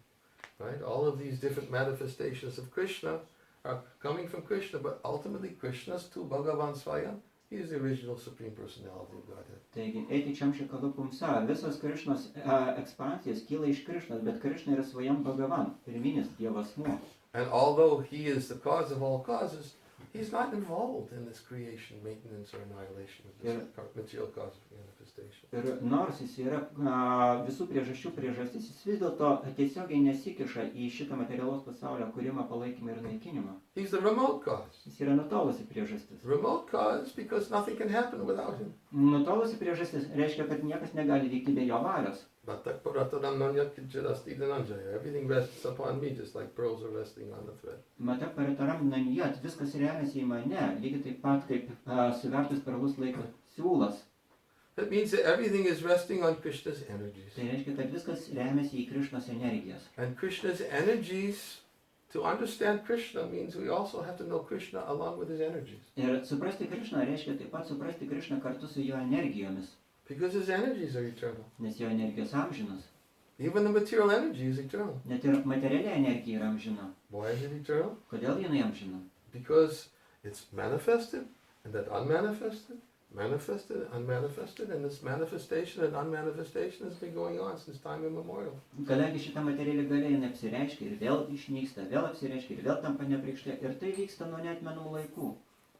Right? All of these different manifestations of Krishna are coming from Krishna, but ultimately Krishnastu Bhagavan Swayam. He is the original Supreme Personality of Godhead. Taigi, eiti čiamšia kalupumsa, visos Krišnos ekspansijos kyla iš Krišnos, bet Krišna yra Svajam Bhagavan, pirminis Dievo asmuo. And although he is the cause of all causes, he's not involved in this creation, maintenance, or annihilation of this material cause of manifestation. Ir nors jis yra visų priežasčių priežastis, jis vis dėlto tiesiogiai nesikiša į šitą materialaus pasaulio kūrimą, palaikymą ir naikinimą. He's the remote cause. Jis yra nutolusi priežastis. Remote cause because nothing can happen without him. Nutolusi priežastis reiškia, kad niekas negali vykti be jo valios. Everything rests upon me, just like pearls are resting on the thread. Mata paritaram nanijat, viskas remiasi į mane, lygiai taip pat kaip suvertus perlus laiko siūlas. That means that everything is resting on Krishna's energies. Tai reiškia, kad viskas remiasi į Krišnos energijas. And Krishna's energies, to understand Krishna means we also have to know Krishna along with his energies. Ir suprasti Krišną reiškia taip pat suprasti Krišną kartu su jo energijomis. Because his energies are eternal. Nes jo energijos amžinos. Even the material energy is eternal. Net ir materiali energija yra amžina. Why is it eternal? Kodėl jinai amžina? Because it's manifested and then unmanifested, manifested, unmanifested, and this manifestation and unmanifestation has been going on since time immemorial. Kadangi šita materiali galia jinai apsireiškia ir vėl išnyksta, vėl apsireiškia ir vėl tampa nepreikšta, ir tai vyksta nuo neatmenamų laikų.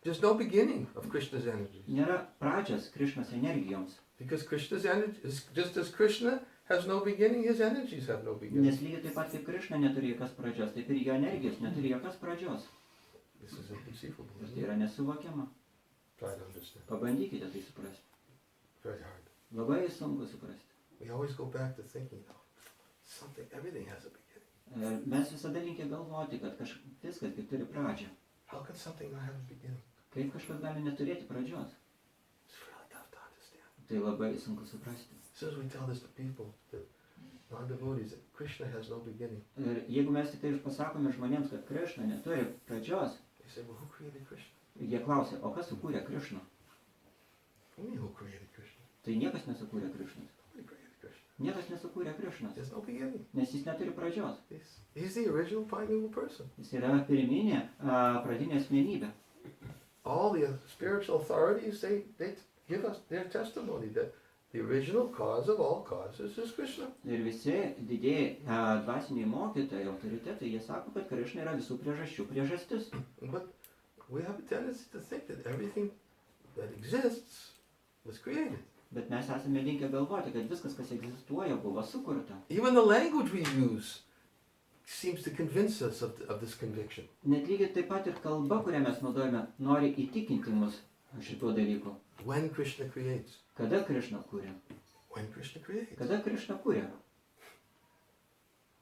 There's no beginning of Krishna's energy. Nėra pradžios Krišnos energijoms. Because Krishna's energy is just as Krishna has no beginning, his energies have no beginning. Nes lygiai taip pat kaip Krišna neturi jokios pradžios, taip ir jo energijos neturi jokios pradžios. This is inconceivable. Ir tai yra nesuvokiama. Try to understand. Pabandykite tai suprasti. Very hard. Labai sunku suprasti. We always go back to thinking, everything has a beginning. Mes visada linkę galvoti, kad viskas tik turi pradžią. How can something not have a beginning? Kaip kažkas gali neturėti pradžios? It's really tough to understand. Tai labai sunku suprasti. As soon as we tell this to people, that non-devotees, that Krishna has no beginning, Ir jeigu mes tik tai pasakome žmonėms, kad Krišna neturi pradžios, they say, well, who created Krishna? jie klausia, o kas sukūrė Krišną? What do you mean, who created Krishna? Tai niekas nesukūrė Krišnos. Nobody created Krishna. Niekas nesukūrė Krišnos, There's no beginning. nes jis neturi pradžios. He's the original primeval person. Jis yra pirminė pradinė asmenybė. All the spiritual authorities, they give us their testimony that the original cause of all causes is Krishna. Ir visi didieji dvasiniai mokytojai, autoritetai, jie sako, kad Krišna yra visų priežasčių priežastis. But we have a tendency to think that everything that exists was created. Bet mes esame linkę galvoti, kad viskas, kas egzistuoja, buvo sukurta. Even the language we use seems to convince us of this conviction. Net lygiai taip pat ir kalba, kurią mes naudojame, nori įtikinti mus šituo dalyku. When Krishna creates. Kada Krišna kūrė? When Krishna creates. Kada Krišna kūrė?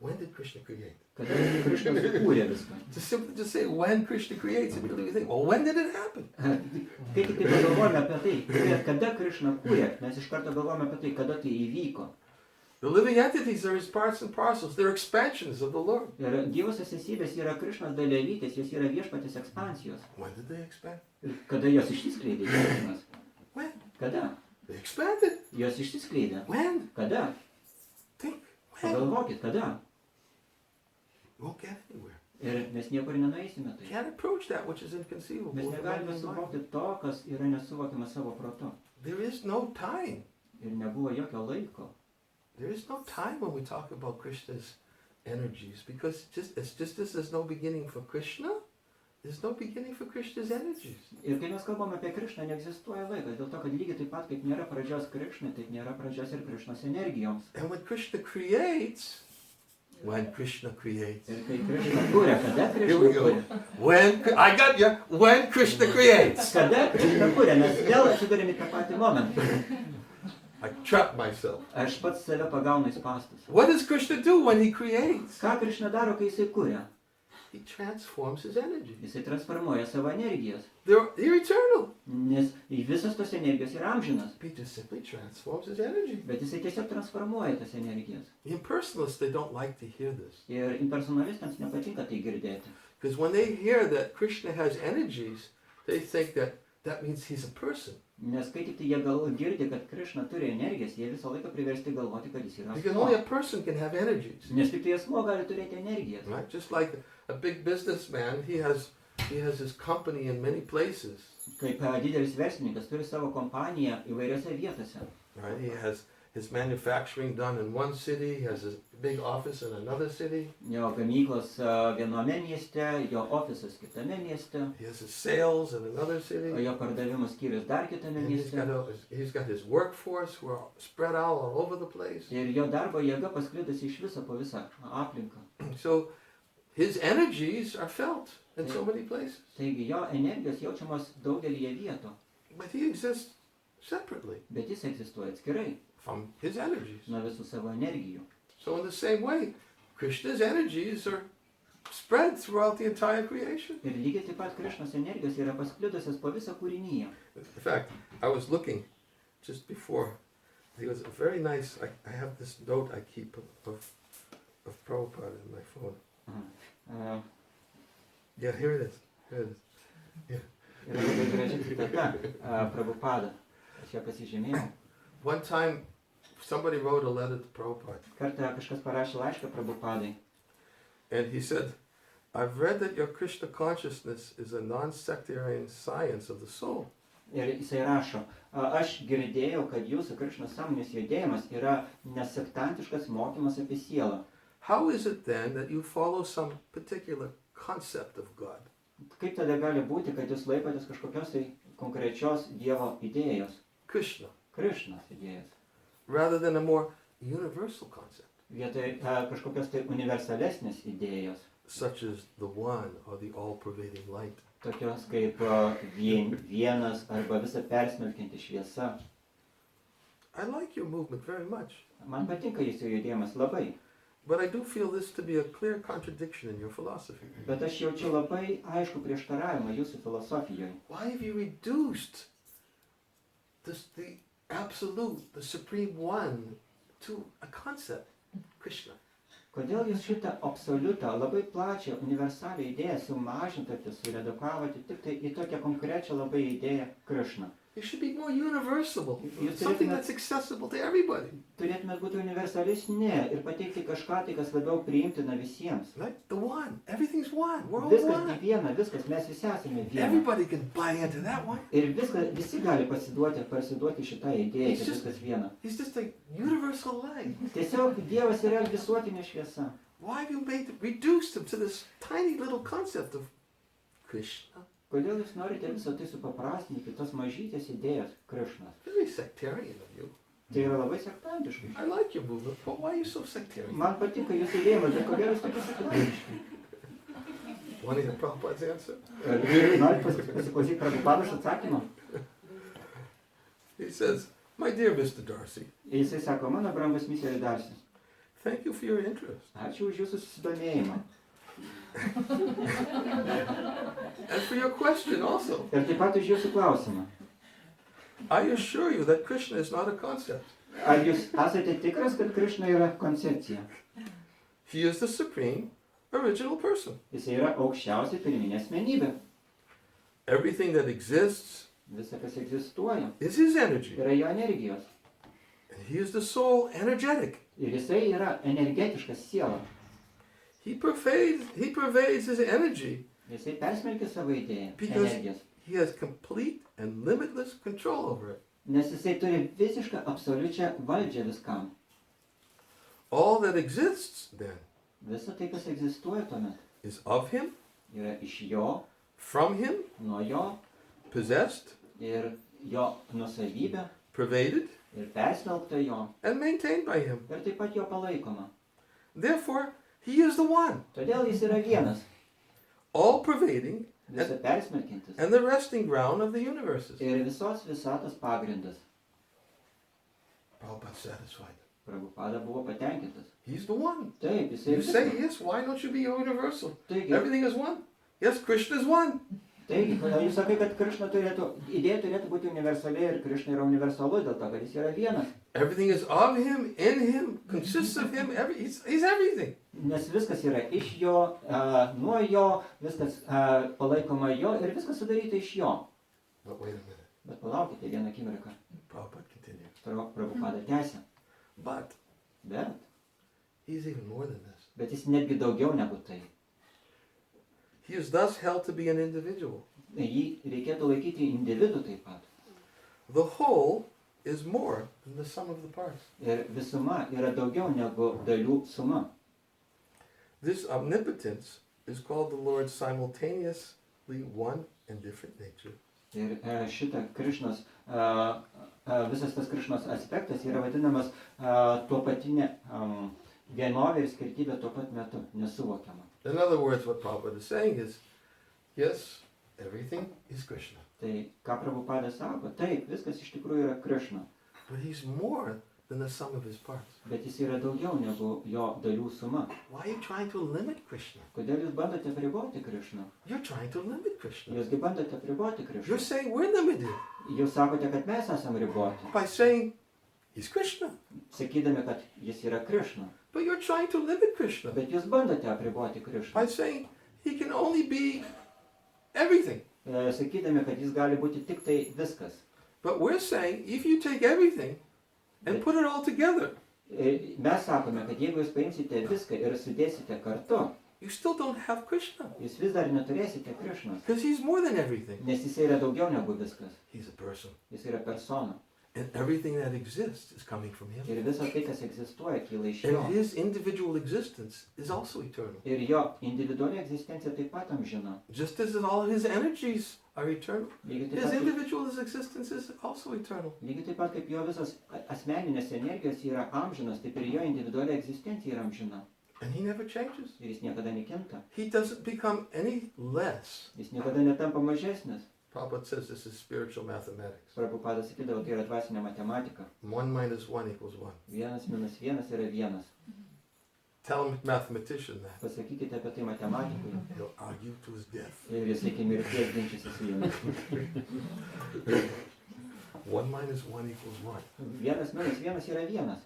When did Krishna create? Kada Krišna sukūrė viską? To simply just say when Krishna creates, immediately we think, well, when did it happen? Kai tik tai pagalvojame apie tai, kada Krišna kūrė, mes iš karto galvojame apie tai, kada tai įvyko. The living entities are his parts and parcels. They're expansions of the Lord. Ir gyvosios esybės yra Krišnos dalelytės, jos yra viešpatės ekspansijos. When did they expand? Ir kada jos išsiskleidė Krišnos? When? Kada? They expanded. Jos išsiskleidė. When? Kada? Think. When? Pagalvokit, kada? You won't get anywhere. Ir mes niekur nenueisime You tai. can't approach that which is inconceivable. Mes with the negalime mind. suvokti to, kas yra nesuvokiama savo protu. There is no time. Ir nebuvo jokio laiko. There is no time when we talk about Krishna's energies, because it's just as there's no beginning for Krishna, there's no beginning for Krishna's energies. Ir kai mes kalbame apie Krišną, neegzistuoja laikas, dėl to, kad lygiai taip pat, kaip nėra pradžios Krišnai, taip nėra pradžios ir Krišnos energijoms. And when Krishna creates, when Krishna creates, Ir kai Krišna kūrė, kada here we Krišna go. kūrė? I got you. When Krishna creates, Kada Krišna kūrė, mes vėl atsidurėme į tą patį momentą. I trap myself. Aš pats save pagaunu į spąstus. What does Krishna do when he creates? Ką Krišna daro, kai jisai kūrė? he transforms his energy. Jisai transformuoja savo energijas, They're eternal. nes visas tos energijos yra amžinas, He just simply transforms his energy. bet jisai tiesiog transformuoja tas energijas. The impersonalists, they don't like to hear this. Ir impersonalistams nepatinka tai girdėti. Because when they hear that Krishna has energies, they think that that means he's a person. Nes kai tik tai jie girdi, kad Krišna turi energijas, jie visą laiką priversti galvoti, kad jis yra Because only a asmuo. person can have energies. Nes tik tai asmuo gali turėti energijas. Right? Just like a big businessman, he has his company in many places. Kaip didelis verslininkas turi savo kompaniją įvairiose vietose. Right? He has his manufacturing done in one city, he has a big office in another city, Jo gamyklos viename mieste, jo ofisas kitame mieste, he has his sales in another o city, jo pardavimų skyrius dar kitame and mieste. he's got his workforce who are spread out all over the place. Ir jo darbo jėga pasklidusi iš viso po visą aplinką. So his energies are felt in so many places, Taigi jo energijos jaučiamos daugelyje vietų, but he exists separately bet jis egzistuoja atskirai from his energies. nuo visų savo energijų. So in the same way, Krishna's energies are spread throughout the entire creation. Ir lygiai taip pat Krišnos energijos yra pasklidusios po visą kūrinyje. In fact, I was looking just before. It was a very nice. I have this note I keep of Prabhupada in my phone. Uh, Yeah, here it is. Here it is. Yra labai graži citata Prabhupada. Aš ją pasižymėjau. One time, somebody wrote a letter to Prabhupada, Kartą kažkas parašė laišką Prabhupadai. and he said, "I've read that your Krishna consciousness is a non-sectarian science of the soul." Ir jisai rašo, aš girdėjau, kad jūsų Krišnos sąmonės judėjimas yra nesektantiškas mokymas apie sielą. How is it then that you follow some particular concept of God? Kaip tada gali būti, kad jūs laikotės kažkokios tai konkrečios Dievo idėjos, Krishna, Krišnos idėjos, rather than a more universal concept, vietoj kažkokios tai universalesnės idėjos, such as the One or the all-pervading light? tokios kaip vienas arba visą persmelkianti šviesa. I like your movement very much, Man patinka jūsų judėjimas labai, but I do feel this to be a clear contradiction in your philosophy. bet aš jaučiu labai aišku prieštaravimą jūsų filosofijoje. Why have you reduced the absolute, the supreme one, to a concept, Krishna? Kodėl jūs šitą absoliutą, labai plačią, universalią idėją sumažintate, suredukavote tik tai į tokią konkrečią labai idėją Krišną? It should be more universal, You something said- that's accessible to everybody. Turėtumėt būti universalesni ir pateikti kažką tai, kas labiau priimtina visiems. Right? The one. Everything's one. We're all Viskas tai one. viena, viskas, mes visi esame viena. Everybody can buy into that one. Ir visi gali pasiduoti šitai idėjai, It's kad just- viskas viena. He's just a universal light. Tiesiog Dievas yra visuotinė šviesa. Why have you reduced him to this tiny little concept of Krishna? Kodėl jūs norite visą tai supaprastinti, tos mažytės idėjos Krišnos? Very sectarian of you. Tai yra labai sektantiškai. I like your movement, but why are you so sectarian? Man patinka jūsų judėjimas, bet kodėl jūs tokie sektantiški? Want to hear Prabhupada's answer? Norit pasiklausyti Prabhupados atsakymą? He says, "My dear Mr. Darcy, Ir jisai sako, mano brangus misiorius Darsis, thank you for your interest ačiū už jūsų susidomėjimą. and for your question also. Ir taip pat už jūsų klausimą. I assure you that Krishna is not a concept. Ar jūs esate tikras, kad Krišna yra koncepcija? He is the supreme, original person. Jisai yra aukščiausia pirminė asmenybė. Everything that exists Visa, kas egzistuoja, is his energy. yra jo energijos. And he is the soul energetic. Ir jisai yra energetiškas siela. He pervades his energy. Jisai persmelkia savo idėją, Because- energijos. He has complete and limitless control over it. Nes jisai turi visišką, absoliučią valdžią viskam. All that exists then Visa tai, kas egzistuoja tuomet, is of him, yra iš jo, from him, nuo jo possessed, ir jo nusavybė pervaded, ir persmelkta jo and maintained by him. ir taip pat jo palaikoma. Therefore, he is the one, Todėl jis yra vienas, all pervading visą persmelkintis and the resting ground of the universes. ir visos visatos pagrindas. Prabhupada satisfied. Prabhupada buvo patenkintas. He's the one. Taip, jisai You say viską. yes, why don't you be universal? Taigi, Everything is one. Yes, Krishna is one. taigi, kodėl jūs sakai, kad Krišna idėja turėtų būti universali ir Krišna yra universalus dėl to, kad jis yra vienas. Everything is of him, in him, consists of him. He's everything. Nes viskas yra iš jo, nuo jo, viskas palaikoma jo ir viskas sudaryta iš jo. But wait a minute. Bet palaukite vieną akimirką. Prabhupada continues. Prabhupada tęsia. But Bet he's even more than this. jis netgi daugiau negu tai. He is thus held to be an individual. Jį reikėtų laikyti individu taip pat. The whole is more than the sum of the parts. Ir visuma yra daugiau negu dalių suma. This omnipotence is called the Lord's simultaneously one and different nature. Ir šitą Krišnos, visas tas Krišnos aspektas yra vadinamas tuo patinė vienovė ir skirtybė tuo pat metu, nesuvokiama. In other words, what Prabhupada is saying is, yes, everything is Krishna. Tai ką Prabhupada sako, taip, viskas iš tikrųjų yra Krišna, But he's more than the sum of his parts. bet jis yra daugiau negu jo dalių suma. Why are you trying to limit Krishna? Kodėl jūs bandote apriboti Krišną? You're trying to limit Krishna. Jūsgi bandote apriboti You're Krišną. saying we're limited Jūs sakote, kad mes esame riboti, by saying he's Krishna. sakydami, kad jis yra Krišna. But you're trying to limit Krishna Bet jūs bandote apriboti Krišną, by saying he can only be everything. sakydami, kad jis gali būti tik tai viskas. But we're saying if you take everything and put it all together, Mes sakome, kad jeigu jūs paimsite viską ir sudėsite kartu, you still don't have Krishna. jūs vis dar neturėsite Krišnos, Because he's more than everything. nes jis yra daugiau negu viskas. He's a person. Jis yra persona. And everything that exists is coming from him. Ir visa tai, kas egzistuoja, kyla iš jo. And his individual existence is also eternal. Ir jo individuali egzistencija taip pat amžina. Just as all his energies are eternal, Lygiai his taip pat, individual existence is also eternal. lygiai taip pat kaip jo visos asmeninės energijos yra amžinos, taip ir jo individuali egzistencija yra amžina. And he never changes. Ir jis niekada nekinta. He doesn't become any less. Jis niekada netampa mažesnis. Prabhupada says this is spiritual mathematics. Prabhupada sakydavo, tai yra dvasinė matematika. 1 minus 1 equals 1. 1 minus 1 yra 1. Tell a mathematician that. Pasakykite apie tai matematikui. He'll argue to his death. Ir jis iki mirties ginčysis su jumis. 1 minus 1 equals 1. 1 minus 1 yra 1.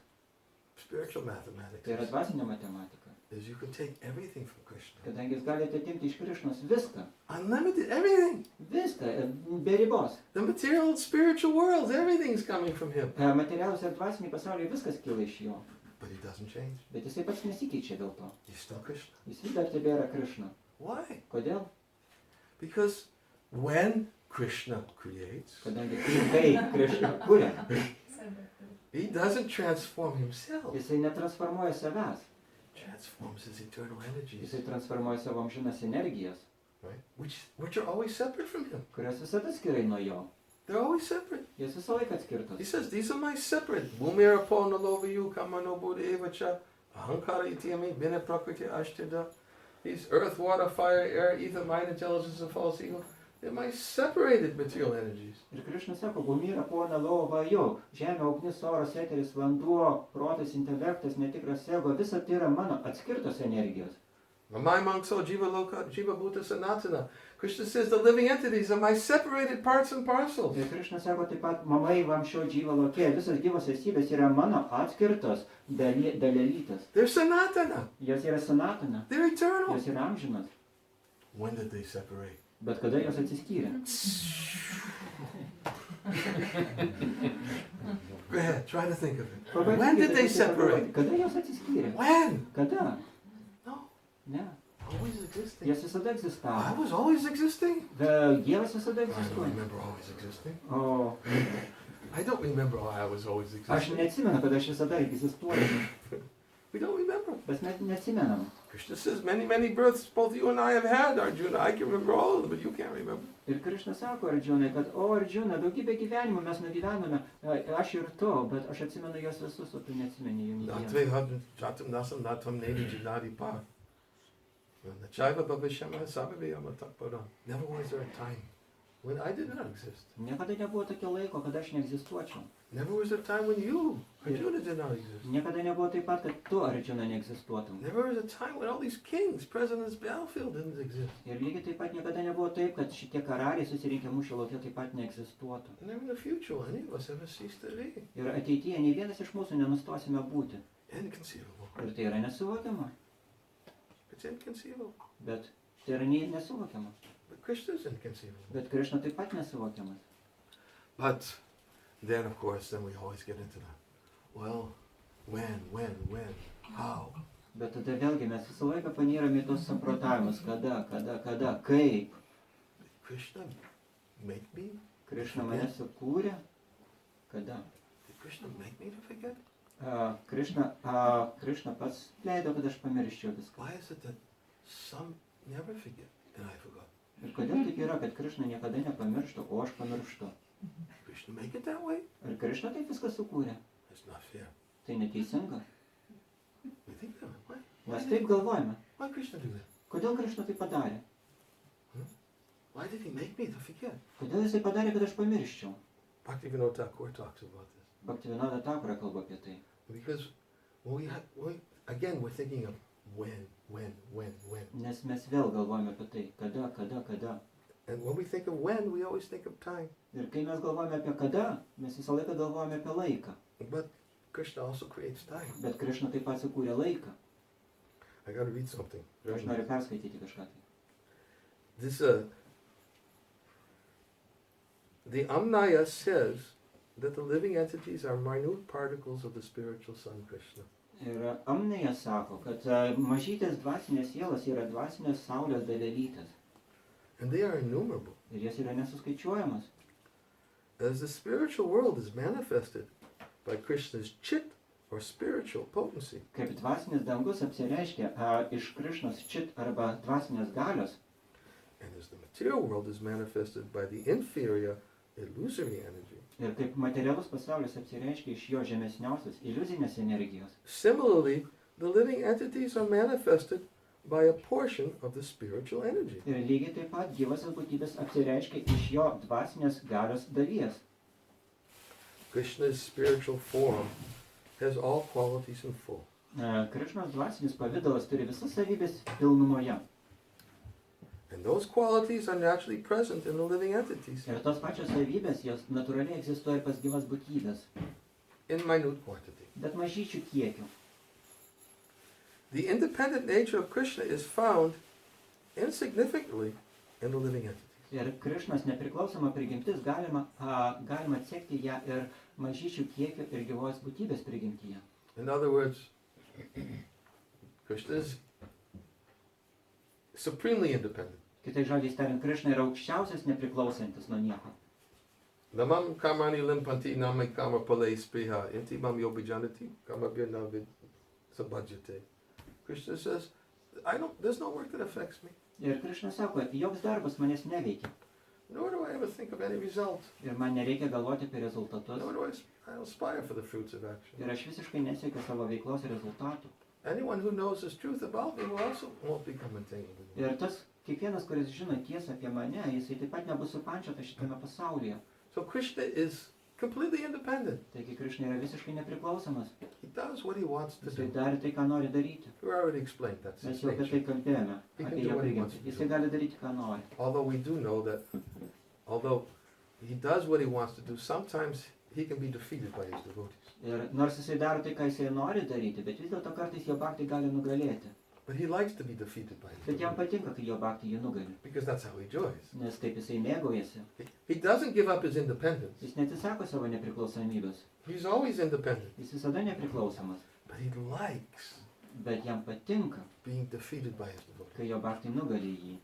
Spiritual mathematics Tai yra dvasinė matematika. is you can take everything from Krishna. Kadangi jūs galite atimti iš Krišnos viską. Unlimited, everything. Viską, be ribos. The material spiritual worlds, everything's coming from him. Materialus ir dvasiniai pasauliai viskas kyla iš jo. But he doesn't change. Bet jisai pats nesikeičia dėl to. He's still Krishna. Jis vis dar tebėra Krišna. Why? Kodėl? Because when Krishna creates, Kadangi kai Krišna kuria, he doesn't transform himself. jisai netransformuoja savęs. Transforms his eternal energies, Jisai transformuoja savo amžinas energijas, right? Which are always separate from him. kurios visada skirai nuo jo. They're always separate. Jos visą laiką He atskirtos. says, these are my separate. Bhumira pona lovayu kamano buddha evacha ahankara ityami bina prakriti ashtida. These earth, water, fire, air, ether, mind, intelligence, and false ego. They're my separated material energies. Ir Krišna sako, Gumira pona lova jau, žemė, ugnis, oras, eteris, vanduo, protas, intelektas, netikras ego, visa tai yra mano atskirtos energijos. Mamai mangso jiva loka, jiva bhuta sanatana. Krishna says the living entities are my separated parts and parcels. Ir Krišna sako taip pat, mamai vamšio džyva lokė, visos gyvos esybės yra mano atskirtos dalelytės. They're sanatana. Jos yra sanatana, They're eternal. jos yra amžinos. When did they separate? Bet kada jos atsiskyrė? Go ahead, try to think of it. Pabandykite When did they taip separate? pagalvoti. Kada jos atsiskyrė? When? Kada? No, Ne. always existing. Jos visada I egzistavo. was always existing. Dievas visada I don't egzistuoja. remember always existing. O I don't remember I was always aš existing. neatsimenu, kad aš visada egzistuoju. We don't remember. Mes net neatsimenam. Krishna says many births both you and I have had, Arjuna. I can remember all of them, but you can't remember. Ir Krišna sako Arjunai, kad o Arjuna, daugybę gyvenimų mes nugyvenome, aš ir tu, bet aš atsimenu juos visus, o tu neatsimeni jų nei Natve vieno. jatam nasam natam nedi jinadi par. Nachaiva babishama sabhaviyama takparam. Never was there a time when I did not exist. Niekada nebuvo tokio laiko, kad aš neegzistuočiau. Never was there a time when you Arjuna did not exist. Niekada nebuvo taip pat, kad tu, Arjuna, neegzistuotum. There was a time when all these kings, presidents, battlefield didn't exist. Ir lygiai taip pat niekada nebuvo taip, kad šitie karaliai susirinkę mūšio lauke taip pat neegzistuotų. And never in the future will any of us ever cease to be. Ir ateityje nei vienas iš mūsų nenustosime būti. Inconceivable. Ir tai yra nesuvokiama. It's inconceivable. Bet tai yra nesuvokiama. But Krishna's inconceivable. Bet Krišna taip pat nesuvokiamas. But then, of course, then we always get into that. Well, when, how? Bet tada vėlgi mes visą laiką panyrame į tos samprotavimus. Kada, kaip. Did Krishna make me? Krišna mane sukūrė. Kada? Did Krishna make me to forget? Krišna pats leido, kad aš pamirščiau viską. Why is it that some never forget and I forgot? Ir kodėl taip yra, kad Krišna niekada nepamiršta, o aš pamirštu? Krishna make it that way? Ar Krišna taip viską sukūrė? It's not fair. Tai neteisinga. We think that. Why? Mes taip galvojame. Why Krishna do that? Kodėl Krišna tai padarė? Why did he make me to forget? Kodėl jisai padarė, kad aš pamirščiau? Bhaktivinoda Thakur talks about this. Bhaktivinoda Thakura kalba apie tai. Because again, we're thinking of when. Nes mes vėl galvojame apie tai. Kada. And when we think of when, we always think of time. Ir kai mes galvojame apie kada, mes visą laiką galvojame apie laiką. But Krishna also creates time. Bet Krišna taip pat sukūrė laiką. I got to read something. Aš noriu perskaityti kažką tai. This, the Amnaya says that the living entities are minute particles of the spiritual son Krishna. Ir Amnėja sako, kad mažytės dvasinės sielos yra dvasinės saulės dalelytės. And they are innumerable. Ir jas yra nesuskaičiuojamas. As the spiritual world is manifested by Krishna's chit or spiritual potency, Kaip dvasinis dangus apsireiškia iš Krišnos čit arba dvasinės galios, and as the material world is manifested by the inferior illusory energy, ir kaip materialus pasaulis apsireiškia iš jo žemesniausios iliuzinės energijos, similarly, the living entities are manifested by a portion of the spiritual energy. ir lygiai taip pat gyvosios būtybės apsireiškia iš jo dvasinės galios dalies. Krishna's spiritual form has all qualities in full. Krišnos dvasinis pavidalas turi visas savybės pilnumoje. And those qualities are naturally present in the living entities Ir tos pačios savybės, jos natūraliai egzistuoja ir pas gyvas būtybės, in minute quantity. bet mažyčių kiekių. The independent nature of Krishna is found insignificantly in the living entities. Ir Krišnos nepriklausoma prigimtis galima atsekti ją ir mažyčių kiekių ir gyvos būtybės prigimtyje. In other words, Krishna is supremely independent. Kitais žodžiais tariant, Krišna yra aukščiausias nepriklausantis nuo nieko. Namam kamani limpanti nami kama palei spriha inti mam yobijanati kama birnavid sabhajate. Krishna says, there's no work that affects me. Ir Krišna sako, joks darbas manęs neveikia. Nor do I ever think of any result. Ir man nereikia galvoti apie rezultatus. Nor do I aspire for the fruits of action. Ir aš visiškai nesiekiu savo veiklos rezultatų. Anyone who knows this truth about me will also won't become entangled in it. Ir kiekvienas, kuris žino tiesą apie mane, jisai taip pat nebus supančiotas šitame pasaulyje. So Krishna is completely independent. Taigi Krišna yra visiškai nepriklausomas. He does what he wants to Jisai do. darė tai, ką nori daryti. We already explained that. Mes jau apie tai kalbėjome, He can apie do jo what he prigimtį. wants to do. Jisai gali daryti, ką nori. Although we do know that, although he does what he wants to do, sometimes he can be defeated by his devotees. Ir nors jisai daro tai, ką jisai nori daryti, bet vis dėlto kartais jo bhakti gali nugalėti. But he likes to be defeated by his Bet jam devotees patinka, kai jo bhakti jį nugali. because that's how he enjoys. Nes taip jisai mėgaujasi. He doesn't give up his independence. Jis neatsisako savo nepriklausomybės. He's always independent. Jis visada nepriklausomas. But he likes Bet jam patinka, being defeated by his devotees. kai jo bhakti nugali jį.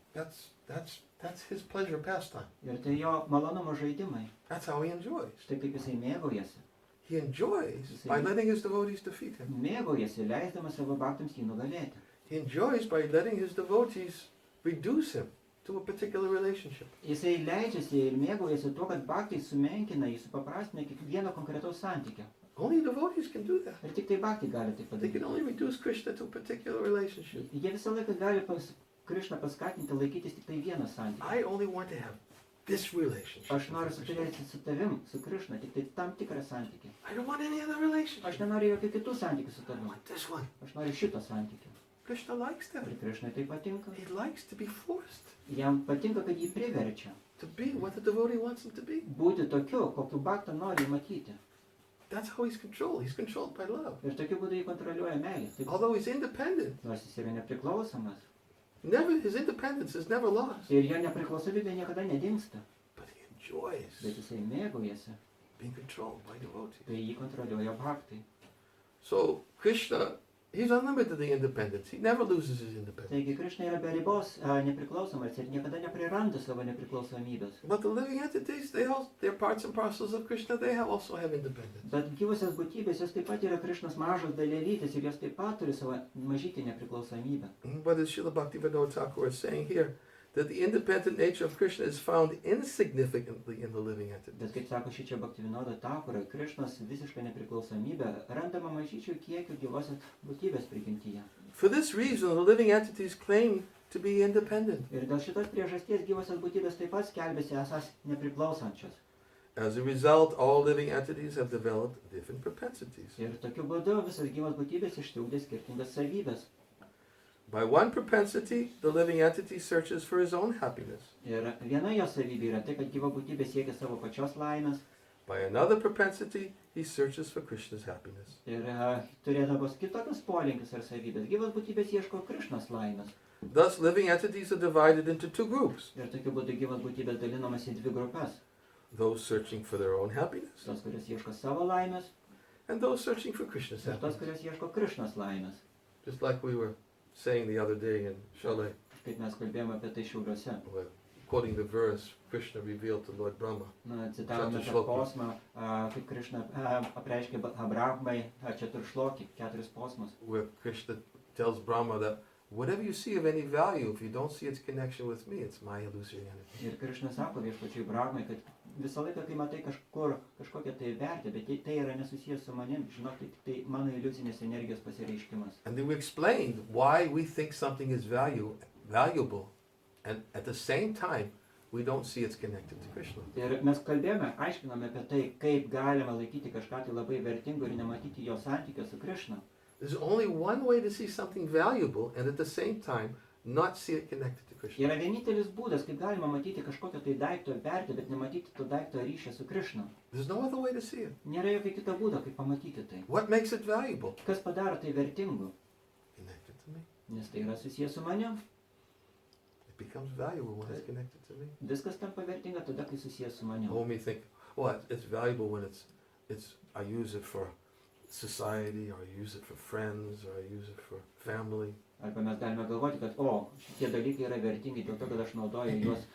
That's his pleasure pastime. Ir tai jo malonumo žaidimai. That's how he enjoys. Štai kaip jisai mėgaujasi. He enjoys by letting his devotees defeat him. Mėgaujasi, leisdamas savo bhaktams jį nugalėti. He enjoys by letting his devotees reduce him to a particular relationship. Jisai leidžiasi ir mėgaujasi tuo, kad bhaktai sumenkina jį, supaprastina kiekvieno konkretaus santykio. Only devotees can do that. Ir tik tai bhaktai gali tai They can padaryti. only reduce Krishna to a particular relationship. Jie visą laiką gali Krišną paskatinti laikytis tik tai vieną santykį. I only want to have this relationship. Aš noriu with Krishna. turėti su tavim, su Krišna, tik tai tam tikrą santykį. I don't want any other relationship. Aš nenoriu jokių kitų santykių su I tavim. want this one. Aš noriu šito santykio. Krishna likes that. Ir Krišnai tai patinka. He likes to be forced Jam patinka, kad jį priverčia to be what the devotee wants him to be. būti tokiu, kokiu baktą nori matyti. That's how he's controlled. He's controlled by love. Ir tokiu būdu jį kontroliuoja meilė. Taip, Although he's independent, nors jis yra nepriklausomas. his independence is never lost. Ir jo nepriklausomybė niekada nedingsta. But he enjoys Bet jisai mėgaujasi. being controlled by devotees. Tai jį kontroliuoja baktai. So Krishna, he's unlimitedly independent. He never loses his independence. Taigi Krišna yra be ribos nepriklausomas ir niekada nepraranda savo nepriklausomybės. But the living entities, they're parts and parcels of Krishna. They also have independence. Bet gyvusios būtybės, jos taip pat yra Krišnos mažos dalelytės ir jos taip pat turi savo mažytį nepriklausomybę. But as Srila Bhaktivinoda Thakur is saying here, that the independent nature of Krishna is found insignificantly in the living entities. Bet kaip sako šičia Bhaktivinoda Thakura, Krišnos visiška nepriklausomybė randama mažyčių kiekių gyvosios būtybės prigimtyje. For this reason, the living entities claim to be independent. Ir dėl šitos priežasties gyvosios būtybės taip pat skelbėsi esas nepriklausančios. As a result, all living entities have developed different propensities. Ir tokiu būdu visos gyvos būtybės išsiugdė skirtingas savybės. By one propensity, the living entity searches for his own happiness. Ir viena jos savybė yra tai, kad gyva būtybė siekia savo pačios laimės. By another propensity, he searches for Krishna's happiness. Ir turėdamos kitokius polinkius ar savybės, gyvos būtybės ieško Krišnos laimės. Thus, living entities are divided into two groups. Ir tokiu būdu gyvos būtybės dalinamas į dvi grupės. Those searching for their own happiness, Tos, kurios ieško savo laimės, and those searching for Krishna's ir tos, happiness. kurios ieško Krišnos laimės. Just like we were saying the other day in Chalet, Kaip mes kalbėjome apie tai Šiauliuose. quoting the verse, Krishna revealed to Lord Brahma. Na, citavome tą Četuršlokį. posmą, kaip Krišna apreiškė Abrahamai Četuršlokį, 4 posmus. Where Krishna tells Brahma that whatever you see of any value, if you don't see its connection with me, it's my illusory energy. Ir Krišna sako viešpačiui Brahmai, kad visą laiką, kai matai kažkokią tai vertę, bet tai yra nesusijęs su manim, žinok, tai tik tai mano iliuzinės energijos pasireiškimas. And then we explained why we think something is valuable, and at the same time, we don't see it's connected to Krishna. Ir mes kalbėjome, aiškiname apie tai, kaip galima laikyti kažką tai labai vertingo ir nematyti jo santykio su Krišna. There's only one way to see something valuable and at the same time not see it connected to Krishna. Yra vienintelis būdas, kaip galima matyti kažkokio tai daikto vertę, bet nematyti to daikto ryšio su Krišna. There's no other way to see it. Nėra jokio kito būdo, kaip pamatyti tai. What makes it valuable? Kas padaro tai vertingu? Connected to me. Nes tai yra susijęs su manim. It becomes valuable when it's connected to me. Viskas tampa vertinga tada, kai susijęs su manim. When we think, well, it's valuable when it's I use it for society, or I use it for friends, or I use it for family. Arba mes galime galvoti, kad šitie dalykai yra vertingi dėl to, kad aš naudoju juos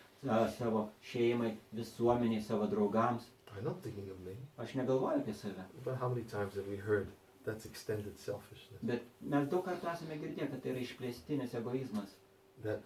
savo šeimai, visuomeniai, savo draugams. I'm not thinking of me. Aš negalvoju apie save. But how many times have we heard that's extended selfishness? Bet mes daug kartų esame girdėję, kad tai yra išplėstinis egoizmas. That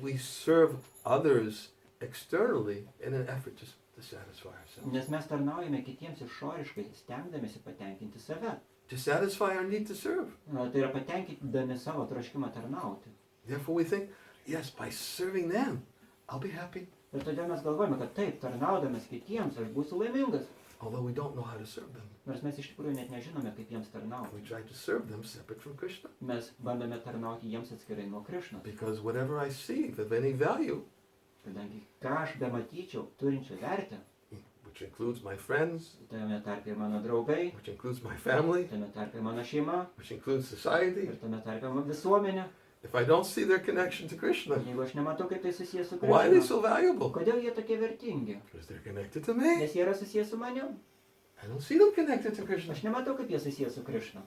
we serve others externally in an effort to satisfy ourselves. Nes mes tarnaujame kitiems išoriškai, stengdamėsi patenkinti save. To satisfy our need to serve. Tai yra patenkindami savo troškimą tarnauti. Therefore we think, yes, by serving them, I'll be happy. Ir todėl mes galvojame, kad taip, tarnaudamas kitiems, aš būsiu laimingas. Although we don't know how to serve them. Nors mes iš tikrųjų net nežinome, kaip jiems tarnauti. We try to serve them separate from Krishna. Mes bandome tarnauti jiems atskirai nuo Krišnos. Because whatever I see of any value, Kadangi ką aš bematyčiau turinčią vertę, which includes my friends, tame tarpe ir mano draugai, which includes my family, tame tarpe ir mano šeima, which includes society, ir tame tarpe mano visuomenė. if I don't see their connection to Krishna, Jeigu aš nematau, kaip tai susijęs su why are they Krišna, so valuable? kodėl jie tokie vertingi? Because they're connected to me. Nes jie yra susijęs su manim. I don't see them connected to Krishna. Aš nematau, kaip jie susijęs su Krišna.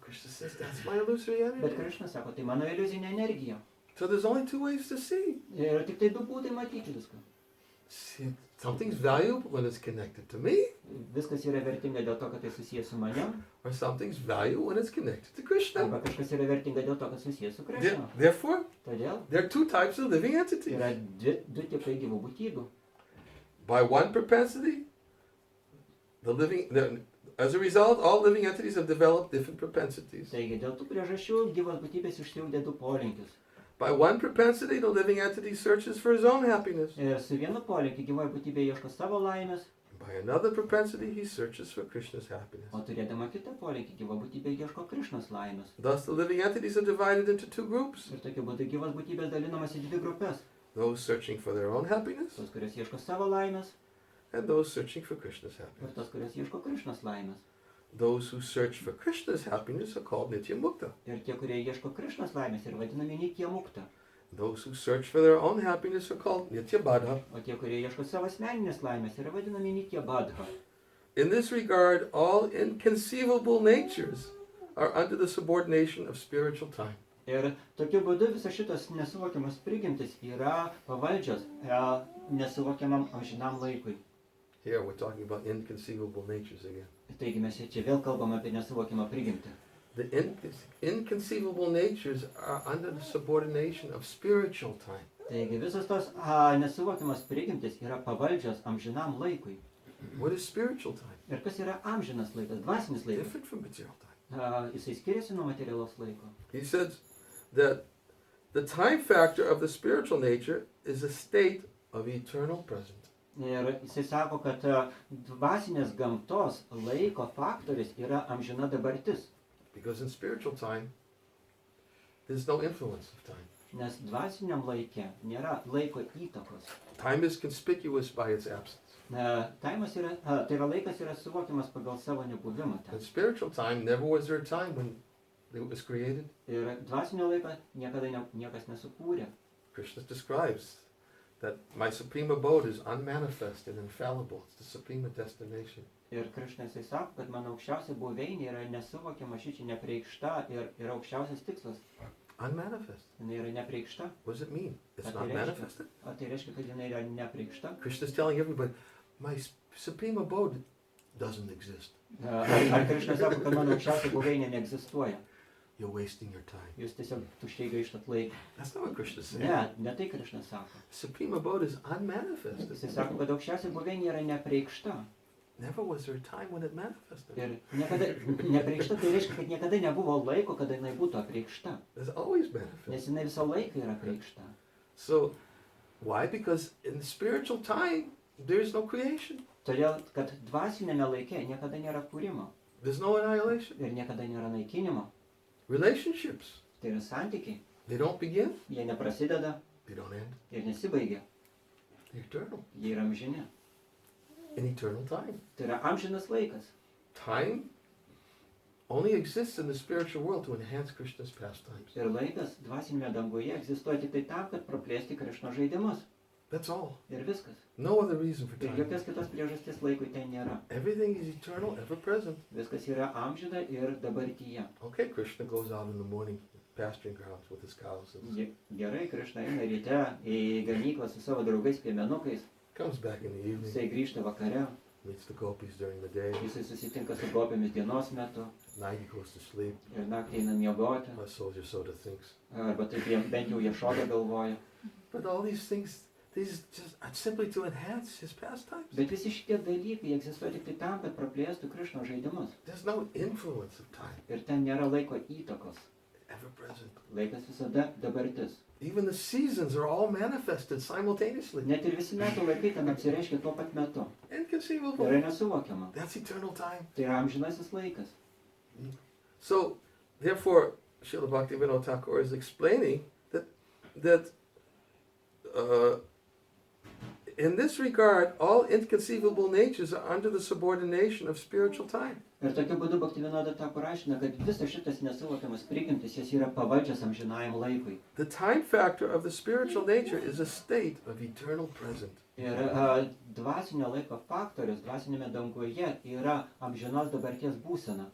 Krishna says that's my illusory Bet energy. Krišna sako, tai mano iliuzinė energija. So there's only two ways to see. Ir tik tai du būdai matyti viską. See, something's valuable when it's connected to me, Viskas yra vertinga dėl to, kad tai susijęs su manim, or something's valuable when it's connected to Krishna. arba kažkas yra vertinga dėl to, kad susijęs su Krišna. Therefore, Todėl there are two types of living entities. yra du tipai gyvų būtybių. By one propensity, as a result, all living entities have developed different propensities. Taigi dėl tų priežasčių gyvos būtybės išsiugdė du polinkius. By one propensity, the living entity searches for his own happiness. Ir su vienu poreikiu gyvoji būtybė ieško savo laimės, By another propensity, he searches for Krishna's happiness. o turėdama kitą poreikį gyva būtybė ieško Krišnos laimės. Thus, the living entities are divided into two groups. Ir tokiu būdu gyvas būtybės dalinamas į dvi grupės. Those searching for their own happiness Tos, kurios ieško savo laimės and those searching for Krishna's ir happiness. tos, kurios ieško Krišnos laimės. Those who search for Krishna's happiness are called Nitya Mukta. Ir tie, kurie ieško Krišnos laimės, yra vadinami Nitya Mukta. Those who search for their own happiness are called Nitya Badha. O tie, kurie ieško savo asmeninės laimės, yra vadinami Nitya Badha. In this regard, all inconceivable natures are under the subordination of spiritual time. Ir tokiu būdu visos šitos nesuvokiamas prigimtis yra pavaldžios nesuvokiamam amžinam laikui. Here we're talking about inconceivable natures again. Taigi mes čia vėl kalbam apie nesuvokiamą prigimtį. The inconceivable natures are under the subordination of spiritual time. Taigi visos tos nesuvokiamas prigimtis yra pavaldžios amžinam laikui. What is spiritual time? Ir kas yra amžinas laikas, dvasinis laikas? Different from material time. Jisai skiriasi nuo materialaus laiko. He says that the time factor of the spiritual nature is a state of eternal present. Ir jisai sako, kad dvasinės gamtos laiko faktorius yra amžina dabartis. Because in spiritual time, there's no influence of time. Nes dvasiniam laike nėra laiko įtakos. Time is conspicuous by its absence. Taimas yra, tai yra laikas yra suvokiamas pagal savo nebuvimą ten. In spiritual time, never was there a time when it was created. Ir dvasinio laiko niekada niekas nesukūrė. Krishna describes that my supreme abode is unmanifest and infallible. It's the supreme destination. Ir Krišna jisai sako, kad mano aukščiausia buveinė yra nesuvokiama, šičia nepreikšta ir aukščiausias tikslas. Unmanifest. Jinai yra nepreikšta. What does it mean? It's What not direction? manifested. O tai reiškia, kad jinai yra nepreikšta. Krishna's telling everybody, my supreme abode doesn't exist. Ar Krišna sako, kad mano aukščiausia buveinė neegzistuoja? You're wasting your time. Jūs tiesiog tuščiai gaištat laiką. That's not what Krishna's saying. Ne tai Krišna sako. Supreme abode is unmanifested. Jisai sako, kad aukščiausia buveinė yra nepreikšta. Never was there a time when it manifested. Ir niekada nepreikšta, tai reiškia, kad niekada nebuvo laiko, kada jinai būtų apreikšta. It's always manifested. Nes jinai visą laiką yra apreikšta. So, why? Because in spiritual time, there is no creation. Todėl, kad dvasinėme laike niekada nėra kūrimo There's no annihilation. ir niekada nėra naikinimo. Relationships, Tai yra santykiai. they don't begin, Jie neprasideda they don't end. ir nesibaigia. They're eternal. Jie yra amžini. In eternal time. Tai yra amžinas laikas. Time only exists in the spiritual world to enhance Krishna's pastimes. Ir laikas dvasinėme danguje egzistuoja tik tai tam, kad praplėsti Krišnos žaidimus. That's all. Ir viskas. No other reason for Ir time. jokios kitos priežasties laikui ten nėra. Everything is eternal, ever present. Viskas yra amžina ir dabartyje. Okay, Krishna goes out in the morning pasturing grounds with his cows and Gerai, Krišna eina ryte į gamyklą su savo draugais piemenukais. comes back in the evening, Jisai grįžta vakare. meets the gopis during the day. Jisai susitinka su gopėmis dienos metu. At night he goes to sleep. Ir naktį eina miegoti. Or so Yasoda thinks. Arba taip bent jau Jašoda galvoja. But all these things, these just are simply to enhance his pastimes. Bet visi šitie dalykai egzistuoja tik tai tam, kad praplėstų Krišnos žaidimus. There's no influence of time, Ir ten nėra laiko įtakos. ever present. Laikas visada dabartis. Even the seasons are all manifested simultaneously. Net ir visi metų laikai ten apsireiškia tuo pat metu. Tai Inconceivable. yra nesuvokiama. That's eternal time. Tai yra amžinasis laikas. So, therefore, Srila Bhaktivinoda Thakur is explaining that in this regard, all inconceivable natures are under the subordination of spiritual time. Ir tokiu būdu Bhaktivinoda Thakur aiškina, kad visas šitas nesuvokiamas prigimtis, jis yra pavaldžias amžinajam laikui. The time factor of the spiritual nature is a state of eternal present. Ir dvasinio laiko faktorius dvasinėme danguje yra amžinos dabarties būsena.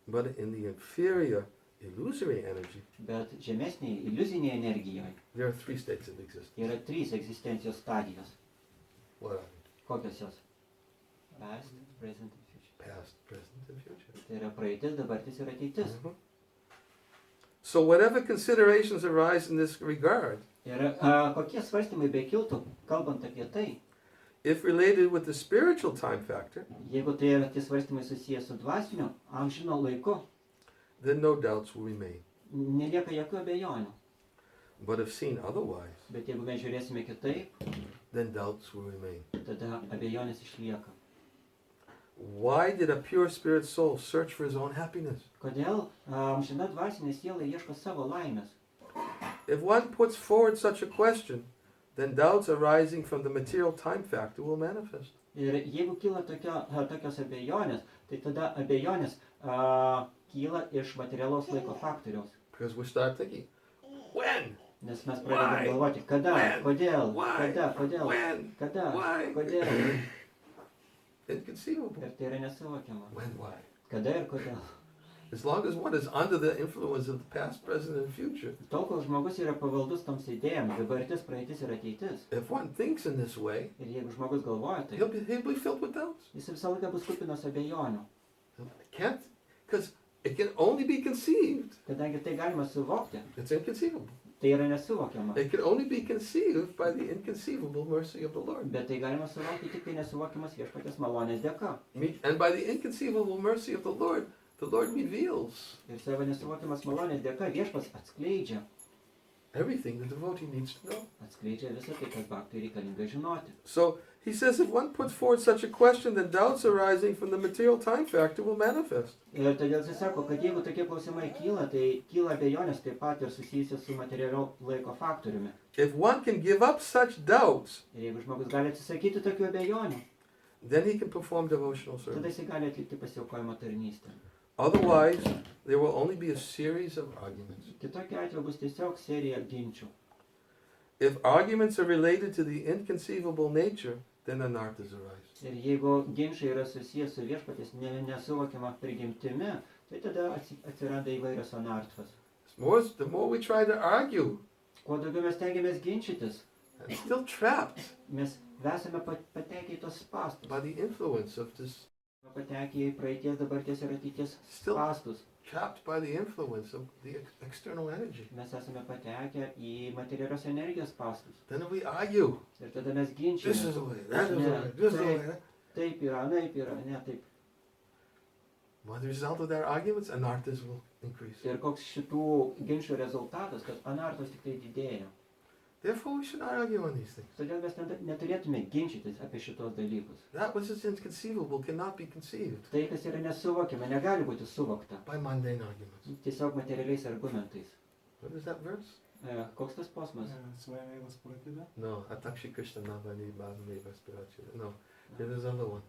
But in the inferior illusory energy, Bet žemesnėje iliuzinėje energijoje there are three states of existence. yra 3 egzistencijos stadijos. What are they? Kokios jos? Past, present and future. Past, present, and future. Tai yra praeitis, dabartis ir ateitis. Mhm. So whatever considerations arise in this regard, Ir kokie svarstymai bekiltų, kalbant apie tai, if related with the spiritual time factor, jeigu tai yra tie svarstymai susijęs su dvasiniu amžino laiku, then no doubts will remain. nelieka jokių abejonių. But if seen otherwise, Bet jeigu mes žiūrėsime kitaip, then doubts will remain. tada abejonės išlieka. Why did a pure spirit soul search for his own happiness? Kodėl amžina dvasinė siela ieško savo laimės? If one puts forward such a question, then doubts arising from the material time factor will manifest. Ir jeigu kyla tokios abejonės, tai tada abejonės kyla iš materialaus laiko faktoriaus. Because we start thinking, when? Nes mes pradedame Why? galvoti, kada, When? kodėl, Why? kada, kodėl, When? kada, Why? kodėl. Inconceivable. Ir tai yra nesuvokiama. When, why? Kada ir kodėl. As long as one is under the influence of the past, present, and future, Tol, kol žmogus yra pavaldus toms idėjams, dabartis, praeitis ir ateitis. if one thinks in this way, Ir jeigu žmogus galvoja, tai he'll be filled with doubts. jis visą laiką bus kupinas abejonių. Can't, because it can only be conceived. Kadangi tai galima suvokti, It's inconceivable. tai yra nesuvokiama. It can only be conceived by the inconceivable mercy of the Lord. Bet tai galima suvokti tik tai nesuvokiamas viešpaties malonės dėka. And by the inconceivable mercy of the Lord reveals Ir savo nesuvokiamas malonės dėka viešpats atskleidžia. everything the devotee needs to know. Atskleidžia visą tai, kas baktui reikalinga žinoti. So he says if one puts forward such a question, then doubts arising from the material time factor will manifest. Ir todėl jis sako, kad jeigu tokie klausimai kyla, tai kyla abejonės taip pat ir susijusios su materialiu laiko faktoriumi. If one can give up such doubts, Ir jeigu žmogus gali atsisakyti tokių abejonių, then he can perform devotional tada service. jis gali atlikti pasiaukojimo tarnystę. Otherwise, there will only be a series of arguments. Kitokiu atveju bus tiesiog serija ginčių. If arguments are related to the inconceivable nature, then anarthas arise. Ir jeigu ginčiai yra susijęs su viešpaties nesuvokiama prigimtimi, tai tada atsiranda įvairios anartvos. The more we try to argue, Kuo daugiau mes tengiamės ginčytis, I'm still trapped mes esame patekę į tos spąstus. by the influence of this, Patekę į praeities, dabarties ir ateities still spąstus. trapped by the influence of the external energy. Mes esame patekę į materialios energijos spąstus. Then we argue. Ir tada mes This is ginčysimės. the way, that is the Ne, way, this is the taip, way. taip yra, naip yra, ne taip. Well, the result of their arguments, anarthas will increase. Ir koks šitų ginčių rezultatas, kad anartos tik tai didėja. Therefore, we should not argue on these things. Todėl mes neturėtume ginčytis apie šitos dalykus. That which is inconceivable cannot be conceived Tai, kas yra nesuvokiama, negali būti suvokta. by mundane arguments. Tiesiog materialiais argumentais. What is that verse? Koks tas posmas? Своя справедливо. No, Atakshi Krishna Navani Bhavani Vaspirachira. No, there is another one.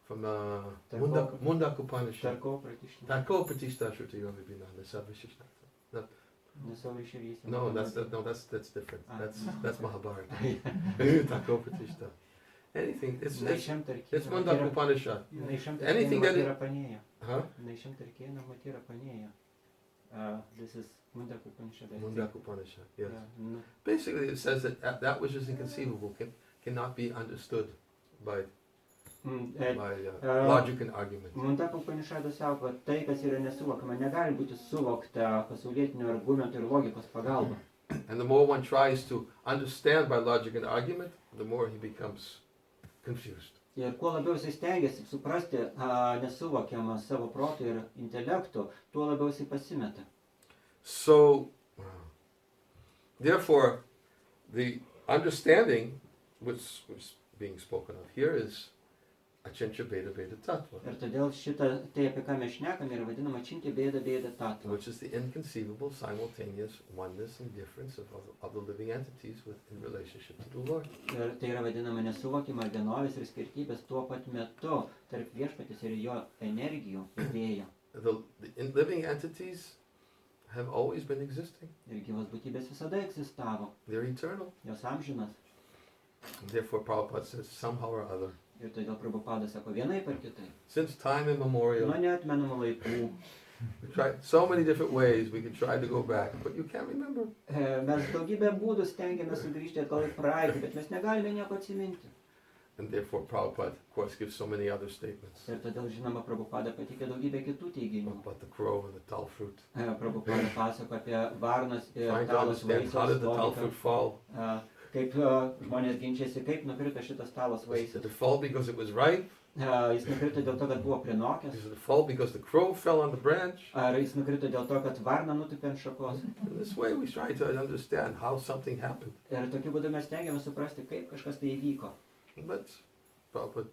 From Mundak Upanishad. Tarko pratiština. Tako Pratishta Shruti Yogavina, the Savishishna. Nesavo išrysim. No, that's different. Ah. That's Mahabharata. Tako Pratishta. Anything, it's Naišam tarkėna. it's Mundak Upanishad. Naišam Anything tarkėna that matėra panėja. Huh? Naišam tarkėna matėra panėja. This is Mundak Upanishad. I think. Mundak Upanishad, yes. Yeah, no. Basically, it says that which is inconceivable cannot be understood by logic and argument. Mundako Upanishadas sako, kad tai, kas yra nesuvokiama, negali būti suvokta pasaulietinių argumentų ir logikos pagalba. And the more one tries to understand by logic and argument, the more he becomes confused. Ir kuo labiau jis stengiasi suprasti nesuvokiamą savo protų ir intelektų, tuo labiau jis pasimeta. So, therefore, the understanding which is being spoken of here is Achintya Bheda Bheda Tattva, Ir todėl tai, apie ką mes šnekame, yra vadinama Achintya Bheda Bheda Tattva. which is the inconceivable simultaneous oneness and difference of the living entities in relationship to the Lord. Ir tai yra vadinama nesuvokiama vienovės ir skirtybės tuo pat metu tarp viešpaties ir jo energijų idėja. The living entities have always been existing. Ir gyvos būtybės visada egzistavo, They're eternal. jos amžinas. And therefore, Prabhupada says, somehow or other, Ir todėl Prabhupada sako vienaip ar kitaip. since time immemorial, Nuo neatmenamų laikų we tried so many different ways we could try to go back, but you can't remember. mes daugybę būdų stengiamės sugrįžti atgal į praeitį, bet mes negalime nieko atsiminti. And therefore, Prabhupada, of course, gives so many other statements Ir todėl, žinoma, Prabhupada patikė daugybę kitų teiginių. about the crow and the tal fruit. Prabhupada pasako apie varnas ir Trying to talos understand how did the tal vaisiaus fruit logiką. fall. kaip žmonės ginčiasi, kaip nukrito šitas stalas Did vaisius. it fall because it was ripe? Jis nukrito dėl to, kad buvo prinokęs, Did it fall because the crow fell on the branch? ar jis nukrito dėl to, kad varna nutupė ant šakos. In this way, we try to understand how something happened. Ir tokiu būdu mes stengiamės suprasti, kaip kažkas tai įvyko. But Prabhupada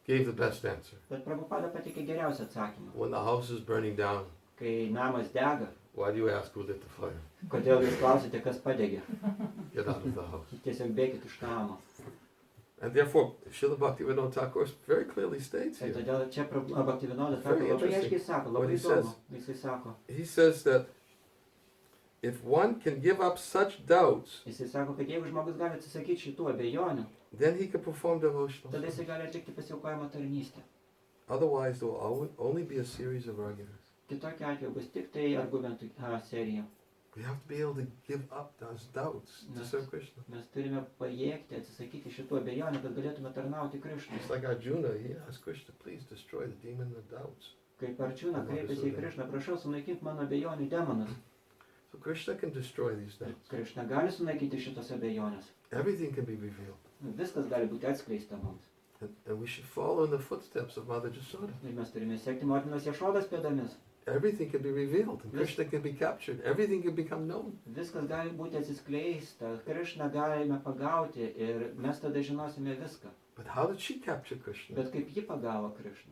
gave the best answer. Bet Prabhupada pateikė geriausią atsakymą. When the house is burning down, Kai namas dega, why do you ask who lit the fire? kodėl jūs klausite, kas padegė? Get out of the house. Tiesiog bėkit iš namo. And therefore, Srila Bhaktivinoda Thakur very clearly states Ir here. todėl čia Bhaktivinodas Very labai interesting aiškiai sako, what labai he įdomu. says. Jisai sako, He says that if one can give up such doubts, kad jeigu žmogus gali atsisakyti šitų abejonių, then he can perform devotional tada service. jisai gali atlikti pasiaukojimo tarnystę. Otherwise, there will only be a series of arguments. Kitokiu atveju bus tik tai argumentų serija. We have to be able to give up those doubts to Yes. serve Krishna. Mes turime pajėgti atsisakyti šitų abejonių, kad galėtume tarnauti Krišnai. It's like Arjuna, he asked Krishna, please destroy the demon of doubts. Kaip Arčiūna kreipėsi į Krišną, prašau sunaikink mano abejonių demonus. So Krishna can destroy these Ir doubts. Krišna gali sunaikinti šitas abejonės. Everything can be revealed. Viskas gali būti atskleista mums. And we should follow in the footsteps of Mother Jasoda. Ir mes turime sekti motinos Ješodos pėdomis. Everything can be revealed, and Krishna can be captured. Everything can become known. Viskas gali būti atsiskleista, Krišną galime pagauti ir mes tada žinosime viską. But how did she capture Krishna? Bet kaip ji pagavo Krišną?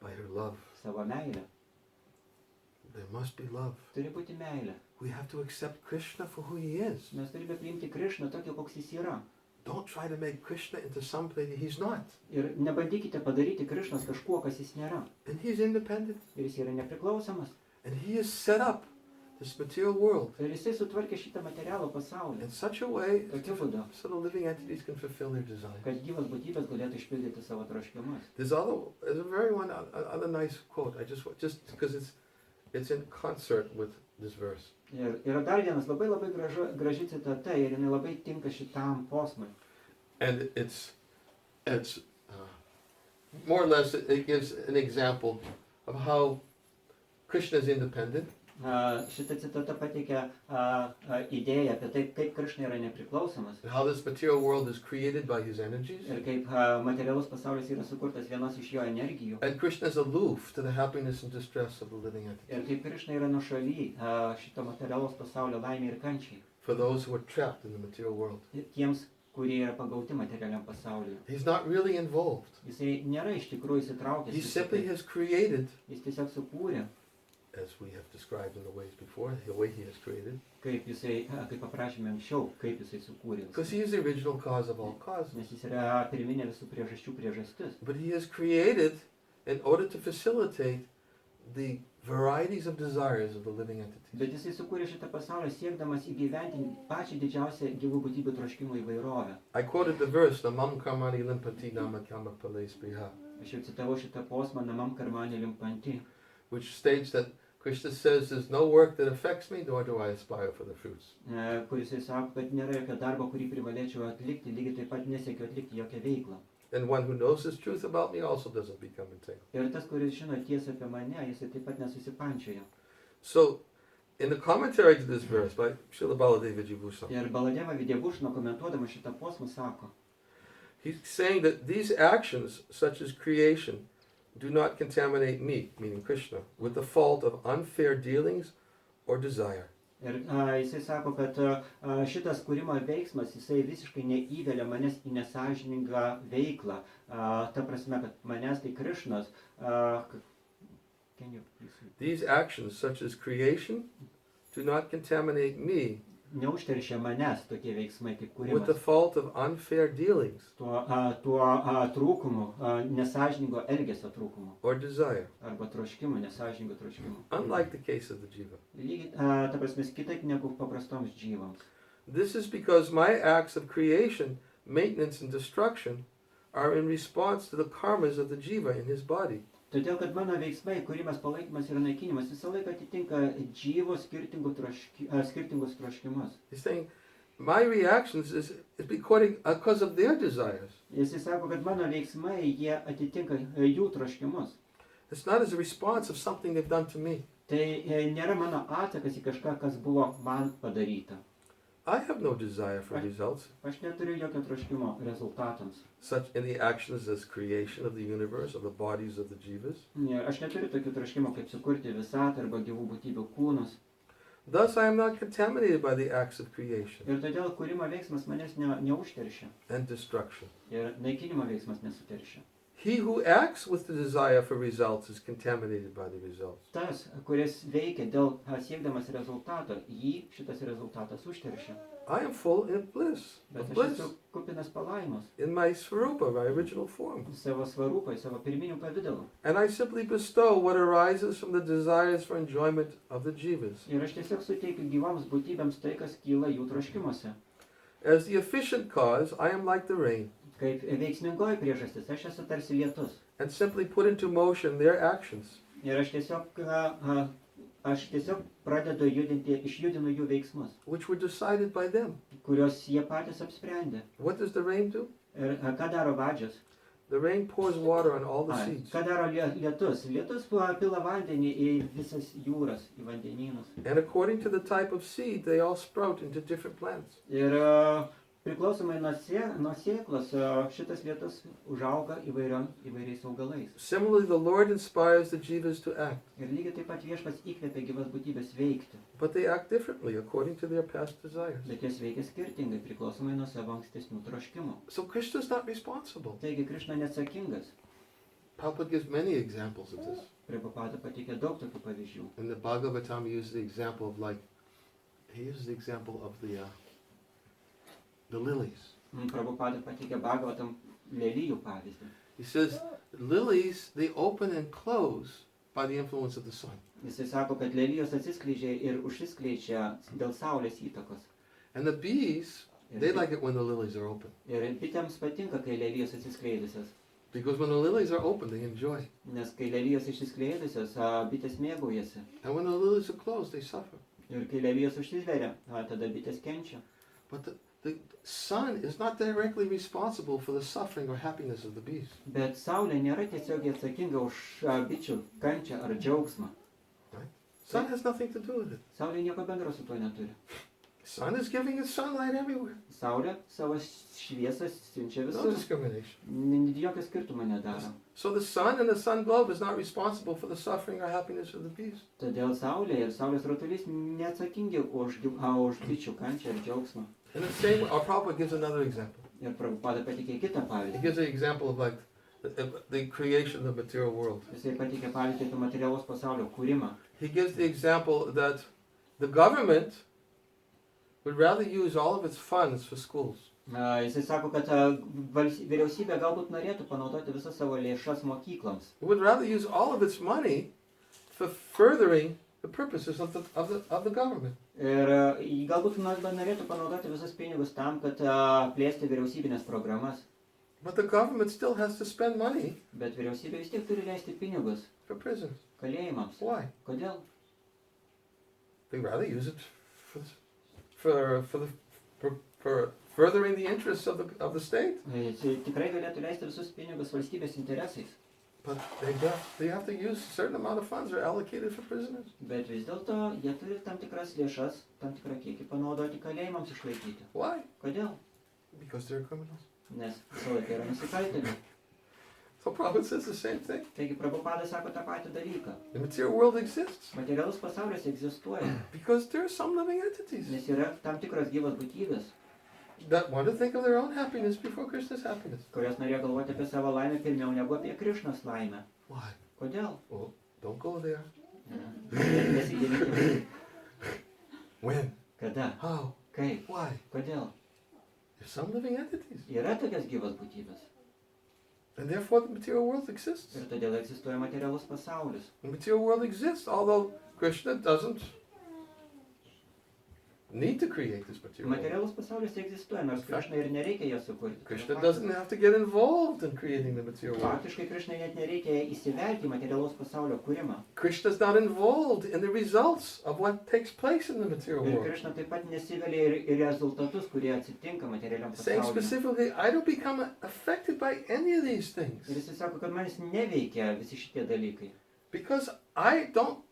By her love. Savo meilę. There must be love. Turi būti meilė. We have to accept Krishna for who he is. Mes turime priimti Krišną tokį, koks jis yra. Don't try to make Krishna into somebody he's not. Ir nebandykite padaryti Krišnos kažkuo, kas jis nėra. And he's independent. Ir jis yra nepriklausomas. And he has set up this material world Ir jisai sutvarkė šitą materialų pasaulį. in such a way Tokiu būdu, so the living entities can fulfill their desires. kad gyvas būtybės galėtų išpildyti savo troškimus. There's a very other nice quote. Just because it's in concert with this verse. Ir yra dar vienas labai graži citata ir jinai labai tinka šitam posmui. And it's more or less it gives an example of how Krishna is independent Šita citata pateikia idėją apie tai, kaip Krišna yra nepriklausomas and how this material world is created by his energies. ir kaip materialus pasaulis yra sukurtas vienos iš jo energijų. And Krishna is aloof to the happiness and distress of the living Ir entities. kaip Krišna yra nušaly šito materialaus pasaulio laimė ir kančiai. For those who are trapped in the material world. Ir tiems, kurie yra pagauti materialiam pasauliu. He's not really involved. Jisai nėra iš tikrųjų įsitraukęs. He į simply tai. has created, Jis tiesiog sukūrė, as we have described in the ways before, the way he has created. kaip jisai, kaip paprašėme anksčiau, kaip jisai sukūrė. Because he is the original cause of all causes. Nes jis yra pirminė visų priežasčių priežastis. But he has created in order to facilitate the varieties of desires of the living entities. Bet jisai sukūrė šitą pasaulį siekdamas įgyventinti pačią didžiausią gyvų būtybių troškimo įvairovę. I quoted the verse, Namam karmani limpati nama kama pale spriha, Aš jau citavau šitą posmą namam karmanį limpanti, which states that Krishna says there's no work that affects me, nor do I aspire for the fruits. kur jisai sako, kad nėra jokio darbo, kurį privalėčiau atlikti, lygiai taip pat nesiekiu atlikti jokią veiklą. And one who knows this truth about me also doesn't become entangled. Ir tas, kuris žino tiesą apie mane, jisai taip pat nesusipančioja. So, in the commentary to this verse by Srila Baladeva Jivusam, Ir Baladeva Vidyavušna komentuodama šitą posmą sako, he's saying that these actions, such as creation, do not contaminate me, meaning Krishna, with the fault of unfair dealings or desire. ir jisai sako, kad šitas kūrimo veiksmas, jisai visiškai neįvelia manęs į nesažiningą veiklą. Ta prasme, kad manęs tai Krišnos. Can you please repeat? These actions, such as creation, do not contaminate me Neužteršia manęs tokie veiksmai kaip with the kūrimas. fault of unfair dealings Tuo trūkumu, nesažiningo elgesio trūkumu. or desire, Arba troškimu, nesažiningo troškimu. unlike the case of the jiva. Lygiai, ta prasme, kitaip negu paprastoms džyvams. This is because my acts of creation, maintenance, and destruction are in response to the karmas of the jiva in his body. Todėl, kad mano veiksmai, kūrimas, palaikymas ir naikinimas visą laiką atitinka džyvo skirtingus troškimus. He's saying, my reactions is because of their desires. Jis sako, kad mano veiksmai, jie atitinka jų troškimus. It's not as a response of something they've done to me. Tai nėra mano atsakas į kažką, kas buvo man padaryta. I have no desire for results, Aš neturiu jokio troškimo rezultatams. such in the actions as creation of the universe, of the bodies of the jivas. Aš neturiu tokių troškimų, kaip sukurti visatą arba gyvų būtybių kūnus. Thus, I am not contaminated by the acts of creation Ir todėl kūrimo veiksmas manęs neužteršia. and destruction. Ir naikinimo veiksmas nesuteršia. He who acts with the desire for results is contaminated by the results. Tas, kuris veikia dėl siekdamas rezultato, jį šitas rezultatas užteršia. I am full in bliss, Bet of aš bliss, esu kupinas palaimos. in my svarupa, my original form. Savo svarupai, savo pirminių pavydalų. And I simply bestow what arises from the desires for enjoyment of the jivas. Ir aš tiesiog suteikiu gyvoms būtybėms tai, kas kyla jų troškimuose. As the efficient cause, I am like the rain, Kaip veiksmingoji priežastis, aš esu tarsi lietus. and simply put into motion their actions. Ir aš tiesiog pradedu išjudinu jų veiksmus, Which were decided by them. kuriuos jie patys apsprendė. What does the rain do? Ir ką daro vadžius? The rain pours water on all the seeds. Ką daro lietus? Lietus pila vandenį į visas jūras, į vandenynus. And according to the type of seed, they all sprout into different plants. Ir priklausomai nuo sėklos šitas lietus užauga įvairiais augalais. Similarly, the Lord inspires the jivas to act, Ir lygiai taip pat Viešpats įkvepia gyvas būtybės veikti. but they act differently according to their past desires. Bet jos veikia skirtingai, priklausomai nuo savo ankstesnių troškimų. So Krishna is not responsible. Taigi Krišna neatsakingas. Prabhupada gives many examples of this. Prabhupada pateikė daug tokių pavyzdžių. In the Bhagavatam, he uses the example of the lilies. Prabhupada pateikė Bhagavatam lelijų pavyzdį. He says, lilies, they open and close by the influence of the sun. Jisai sako, kad lelijos atsiskleidžia ir užsiskleidžia dėl saulės įtakos. And the bees, Ir, they like it when the lilies are open. ir bitėms patinka, kai lelijos atsiskleidusios. Because when the lilies are open, they enjoy. Nes kai lelijos išsiskleidusios, bitės mėgaujasi. And when the lilies are closed, they suffer. Ir kai lelijos užsitveria, tada bitės kenčia. But the sun is not directly responsible for the suffering or happiness of the bees. Bet saulė nėra tiesiogiai atsakinga už bičių kančią ar džiaugsmą. Sun has nothing to do with it. Saulė nieko bendro su tuo neturi. Sun is giving its sunlight everywhere. Saulė savo šviesą siunčia No visur. discrimination. Jokio skirtumo nedaro. So the sun and the sun globe is not responsible for the suffering or happiness of the bees. Todėl saulė ir saulės rutulys neatsakingi už bičių kančią ir džiaugsmą. In the same way, our Prabhupada gives another example. Ir Prabhupada pateikė kitą He pavyzdį. gives an example of the creation of the material world. Jisai pateikė pavyzdį apie materialaus pasaulio kūrimą. He gives the example that the government would rather use all of its funds for schools. Jisai sako, kad vyriausybė galbūt norėtų panaudoti visas savo lėšas mokykloms. It would rather use all of its money for furthering the purposes of the government. Ir galbūt norėtų panaudoti visus pinigus tam, kad plėsti vyriausybinės programas. But the government still has to spend money Bet vyriausybė vis tiek turi leisti pinigus for prisons. kalėjimams. Why? Kodėl? They rather use it for furthering the interests of the state. Jisai tikrai galėtų leisti visus pinigus valstybės interesais. But they have to use a certain amount of funds are allocated for prisoners. Bet vis dėlto jie turi tam tikras lėšas, tam tikrą kiekį panaudoti kalėjimams išlaikyti. Why? Kodėl? Because they're criminals. Nes visą laiką yra nusikaltėliai. So Prabhupada says the same thing. Taigi Prabhupada sako tą patį dalyką. The material world exists Materialus pasaulis egzistuoja, because there are some living entities nes yra tam tikros gyvos būtybės, that want to think of their own happiness before Krishna's happiness. kurios norėjo galvoti apie savo laimę pirmiau negu apie Krišnos laimę. Why? Kodėl? Well, don't go there. Nesigilinkime. When? Kada? How? Kaip? Why? Kodėl? There's some living entities. Yra tokios gyvos būtybės. And therefore the material world exists. Ir todėl egzistuoja materialus pasaulis. The material world exists, although Krishna doesn't need to create this material world. Materialus pasaulis egzistuoja, nors Krišnai ir nereikia jo sukurti. Krishna doesn't have to get involved in creating the material world. Faktiškai Krišnai net nereikia įsivelti į materialaus pasaulio kūrimą. Krishna's not involved in the results of what takes place in the material Ir world. Krišna taip pat nesivelia ir į rezultatus, kurie atsitinka materialiam Saying pasauliu. specifically, I don't become affected by any of these things Ir jisai sako, kad manęs neveikia visi šitie dalykai. because I don't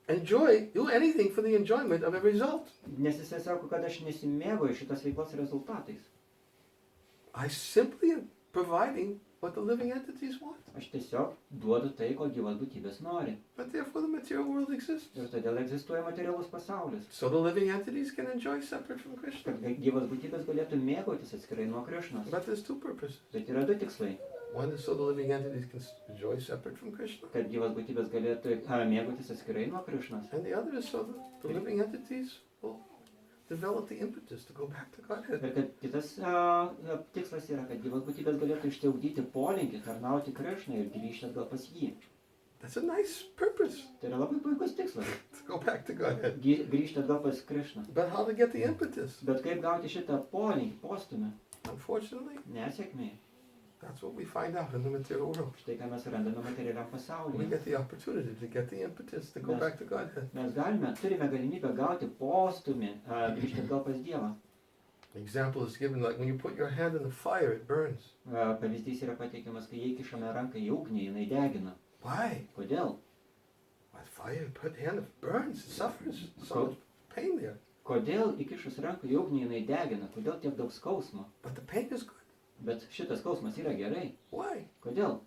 do anything for the enjoyment of a result. Nes jisai sako, kad aš nesimėgauju šitos veiklos rezultatais. I simply am providing what the living entities want. Aš tiesiog duodu tai, ko gyvas būtybės nori. But therefore the material world exists. Ir todėl egzistuoja materialus pasaulis. So the living entities can enjoy separate from Krishna. Kad gyvas būtybės galėtų mėgautis atskirai nuo Krišnos. But there's two purposes. Bet yra du tikslai. One is so the living entities can enjoy separate from Krishna. Kad gyvas būtybės galėtų mėgautis atskirai nuo Krišnos. And the other is so that the living entities will develop the impetus to go back to Godhead. Ir kad kitas tikslas yra, kad gyvas būtybės galėtų išsiugdyti polinkį tarnauti Krišnai ir grįžti atgal pas jį. That's a nice purpose, Tai yra labai puikus tikslas. to go back to Godhead. Grįžti atgal pas Krišną. But how to get the impetus? Bet kaip gauti šitą polinkį, postumį? Unfortunately, Nesėkmė. that's what we find out in the material world. Štai ką mes randame materialiam We pasaulyje. get the opportunity to get the impetus to go Yes. back to Godhead. Mes turime galimybę gauti postumį, grįžti atgal pas Dievą. An example is given like when you put your hand in the fire, it burns. Pavyzdys yra pateikiamas, kai jei kišame ranką į ugnį, jinai degina. Why? Kodėl? With fire, put hand, it burns, it suffers so much pain there. Kodėl įkišus ranką į ugnį jinai degina? Kodėl tiek daug skausmo? But the pain is good. Bet šitas skausmas yra gerai. Why? Kodėl?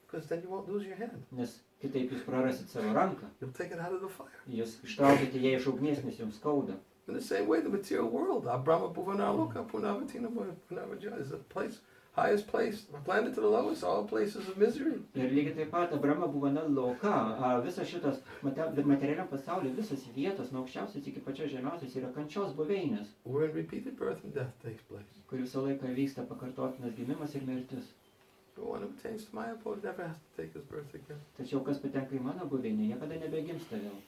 Because then you won't lose your hand. Nes kitaip jūs prarasit savo ranką. You'll take it out of the fire. Jūs ištraukite ją iš ugnies, nes jums skauda. In the same way, the material world, Brahma Bhuvanaloka Punavatina Punavaja is the place, highest place, planet to the lowest, all places of misery. Ir lygiai taip pat Abrama buvo lauka, visas šitas materialiam pasaulyje, visas vietos, nuo aukščiausios iki pačios žemiausios yra kančios buveinės, Where repeated birth and death takes place. kur visą laiką vyksta pakartotinas gimimas ir mirtis. The one who attains to Mayapur never has to take his birth again. Tačiau kas patenka į mano buveinę, niekada nebegimsta vėl.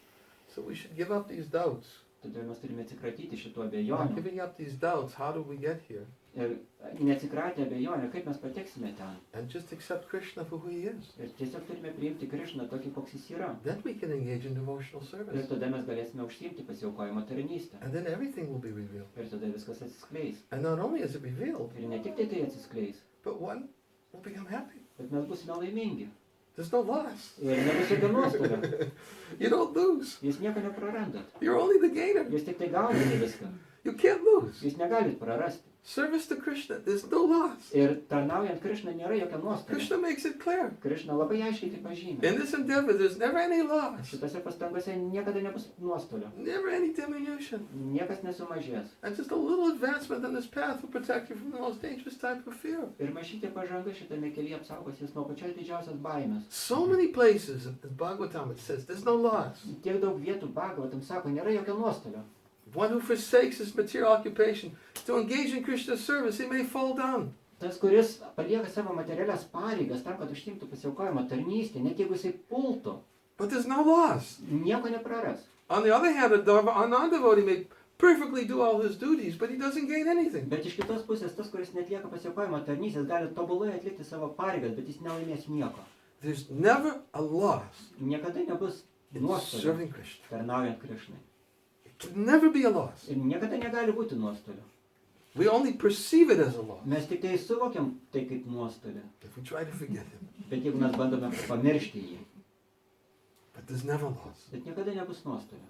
So we should give up these doubts. Todėl mes turime atsikratyti šitų By abejonių. giving up these doubts, how do we get here? Ir neatsikratę abejonių, kaip mes pateksime ten. And just accept Krishna for who he is. Ir tiesiog turime priimti Krišną tokį, koks jis yra. Then we can engage in devotional Ir service. tada mes galėsime užsiimti pasiaukojimo tarnystę. And then everything will be revealed. Ir tada viskas atsiskleis. And not only is it revealed, Ir ne tik tai atsiskleis, but one will become happy. bet mes būsime laimingi. There's no loss. Ir nebus jokio nuostolio. You don't lose. Jūs nieko neprarandat. You're only the gainer. Jūs tik tai gaunate viską. You can't lose. Jūs negalit prarasti. Service to Krishna, there's no loss. Ir tarnaujant Krišną nėra jokio nuostolio. Krishna makes it clear. Krišna labai aiškiai tai pažymė. In this endeavor, there's never any loss, Šitose pastangose niekada nebus nuostolio. never any diminution. Niekas nesumažės. And just a little advancement on this path will protect you from the most dangerous type of fear. Ir mažytė pažanga šitame kelyje apsaugos jūs nuo pačios didžiausios baimės. So many places in Bhagavatam it says there's no loss. Tiek daug vietų Bhagavatam sako, nėra jokio nuostolio. One who forsakes his material occupation to engage in Krishna's service, he may fall down. Tas, kuris palieka savo materialias pareigas tam, kad užsiimtų pasiaukojimo tarnystę, net jeigu jisai pultų, But there's no loss. nieko nepraras. On the other hand, a non-devotee may perfectly do all his duties, but he doesn't gain anything. Bet iš kitos pusės, tas, kuris netlieka pasiaukojimo tarnystės, gali tobulai atlikti savo pareigas, bet jis nelaimės nieko. There's never a loss Niekada nebus in nuostolio serving Krishna. tarnaujant Krišnai. It can never be a loss. Ir niekada negali būti nuostolio. We only perceive it as a loss Mes tik tai suvokiam tai kaip nuostolį. if we try to forget him. Bet jeigu mes bandome pamiršti jį, But there's never loss. bet niekada nebus nuostolio.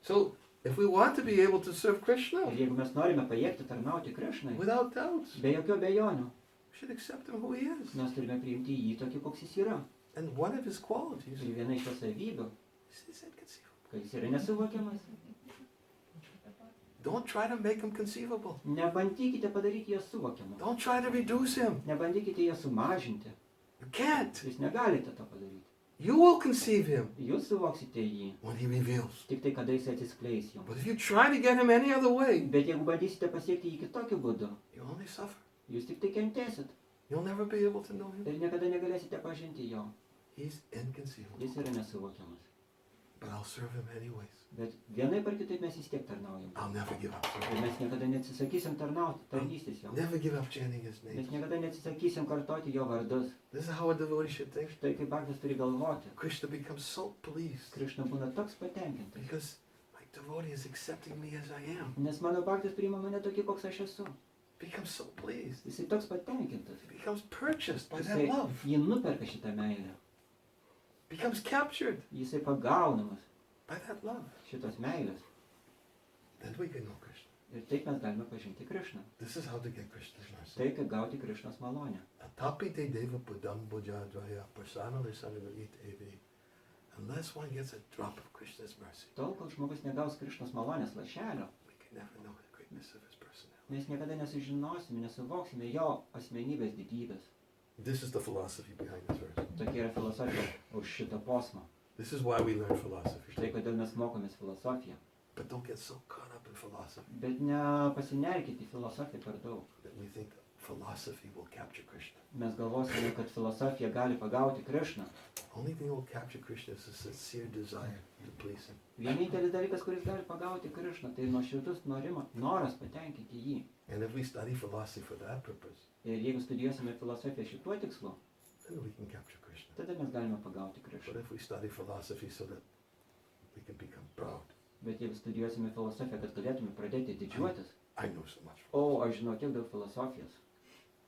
So, if we want to be able to serve Ir Krishna jeigu mes norime pajėgti tarnauti Krišnai, without doubts, be jokių abejonių, we should accept him who he is. mes turime priimti jį tokį, koks jis yra. And one of his qualities Ir viena iš jo savybių, is inconceivable. kad jis yra nesuvokiamas. Don't try to make him conceivable. Nebandykite padaryti jo suvokiamą. Don't try to reduce him. Nebandykite jo sumažinti. You can't. Jūs negalite to padaryti. You will conceive him Jūs suvoksite jį, when he reveals. tik tai kada jis atsiskleis jums. But if you try to get him any other way, Bet jeigu bandysite pasiekti jį kitokiu būdu, you only suffer. jūs tik tai kentėsit You'll never be able to know him. ir niekada negalėsite pažinti jo. He's inconceivable. Jis yra nesuvokiamas. But I'll serve him anyways. Bet vienaip ar kitaip mes vis tiek tarnaujam. I'll never give up Ir serving. mes niekada neatsisakysim tarnauti, tarnystės jo. Never give up chanting his Mes name. niekada neatsisakysim kartoti jo vardus. This is how a devotee should think. Štai kaip bhaktas turi galvoti. Krishna becomes so pleased Krišna būna toks patenkintas. because my devotee is accepting me as I am. Nes mano bhaktas priima mane tokį, koks aš esu. Becomes so pleased. Jisai toks patenkintas. He becomes purchased by that Jisai love. jį nuperka šitą meilę. Becomes captured. Jisai pagaunamas. by that love. šitos meilės. Then we can know Krishna. Ir taip mes galime pažinti Krišną. This is how to get Krishna's mercy. Tai, kaip gauti Krišnos malonę. Atapi te deva padam bojadvaya prasana lisanavit evi. Unless one gets a drop of Krishna's mercy, Tol, kol žmogus negaus Krišnos malonės lašelio, we can never know the greatness of his personality. mes niekada nesužinosime, nesuvoksime jo asmenybės didybės. This is the philosophy behind this verse. Tokia yra filosofija už šitą posmą. This is why we learn philosophy. Štai kodėl mes mokomės filosofiją. But don't get so caught up in philosophy Bet nepasinerkite į filosofiją per daug. that we think philosophy will capture Krishna. Mes galvosime, kad filosofija gali pagauti Krišną. Only thing that will capture Krishna is a sincere desire to please him. Vienintelis dalykas, kuris gali pagauti Krišną, tai nuoširdus noras patenkinti jį. And if we study philosophy for that purpose, Ir jeigu studijuosime filosofiją šituo tikslu, then we can capture Krishna. tada mes galime pagauti But Krišną. if we study philosophy so that we can become proud, Bet jeigu studijuosime filosofiją, kad galėtume pradėti didžiuotis, I know so much. o aš žinau tiek daug filosofijos,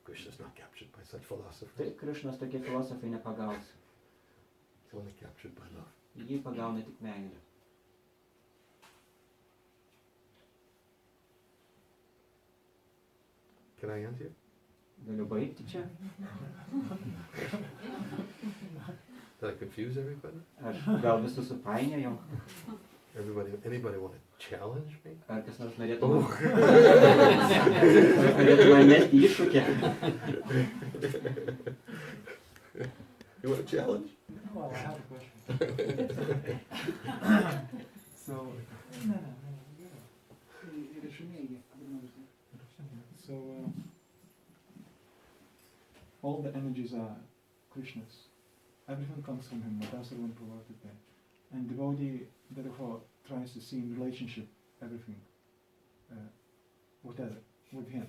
Krishna's not captured by such philosophy. tai Krišnos tokie filosofai nepagaus. He's only captured by love. Jį pagauna tik meilė. Can I end here? Galiu baigti čia? Did I confuse everybody? Aš gal visus supainiojau? Anybody want to challenge me? Ar kas nors norėtų man mesti iššūkį? You want a challenge? Well, I have a question. So, so all the energies are Krishna's. Everything comes from him, Madhasarvan Pravartate. And devotee therefore tries to see in relationship everything, whatever, with him.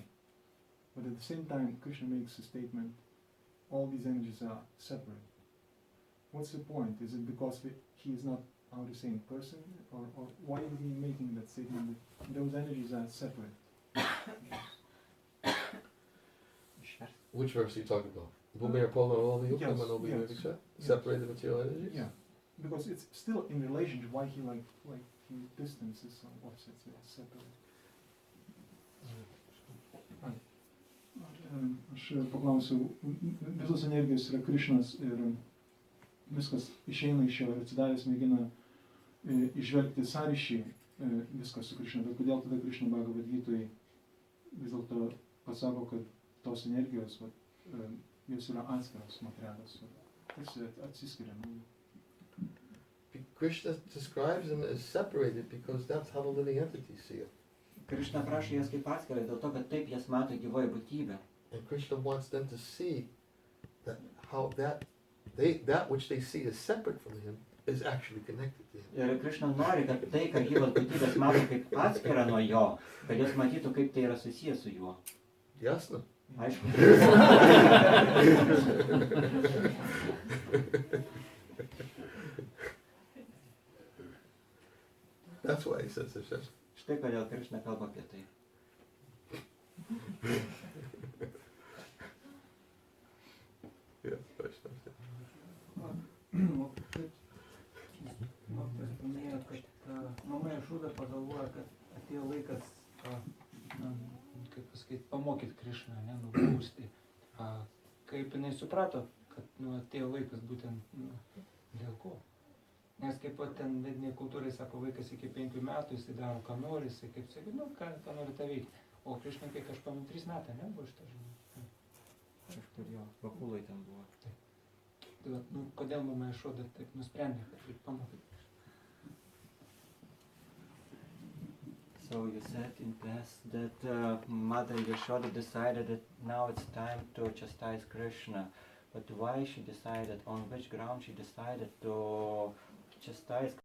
But at the same time, Krishna makes a statement, all these energies are separate. What's the point? Is it because he is not, how to say, in person? Or why is he making that statement that those energies are separate? Which verse are you talking about? Bhumir Polo all the Yes, yes, yes. Separated material energies? Yeah, because it's still in relationship. Why he like he distances or offsets it, separate. Aš paklausiau, visos energijos yra Krišnas ir viskas išeina iš jo ir atsidavęs mėgina išvelgti sąryšį viskas su Krišna, bet kodėl tada Krišna Bhagavad Gitoj vis dėlto pasako, kad tos energijos jos yra atskiros materialios, tarsi atsiskiria. Krishna describes them as separated because that's how the living entities see it. Krišna prašo jas kaip atskirai, dėl to, kad taip jas mato gyvoji būtybė. And Krishna wants them to see that how that which they see as separate from him is actually connected to him. Ir Krišna nori, kad tai, ką gyvos būtybės mato kaip atskirą nuo jo, kad jos matytų, kaip tai yra susijęs su juo. Jasna? Aišku. That's why he says this. Štai kodėl Krišna kalba apie tai. Yeah, Vaishnava. Minėjo, kad mama Ješuda pagalvoja, kad atėjo laikas, kaip pasakyti, pamokyti Krišną, nubausti. Kaip jinai suprato, kad atėjo laikas būtent dėl ko. Nes kaip pat ten vedinėje kultūrai sako, vaikas iki 5 metų, jisai daro, ką nori, jisai kaip sakė, ką nori tą veikti. O Krišna, kiek aš pamenu, 3 metai, nebuvo šitą žinai. Kažkur jo, Bakulai ten buvo. Tai kodėl mama Ješuda taip nusprendė, kad taip pamokyti? So you said in past that Mother Yashoda decided that now it's time to chastise Krishna. But why she decided, on which ground she decided to chastise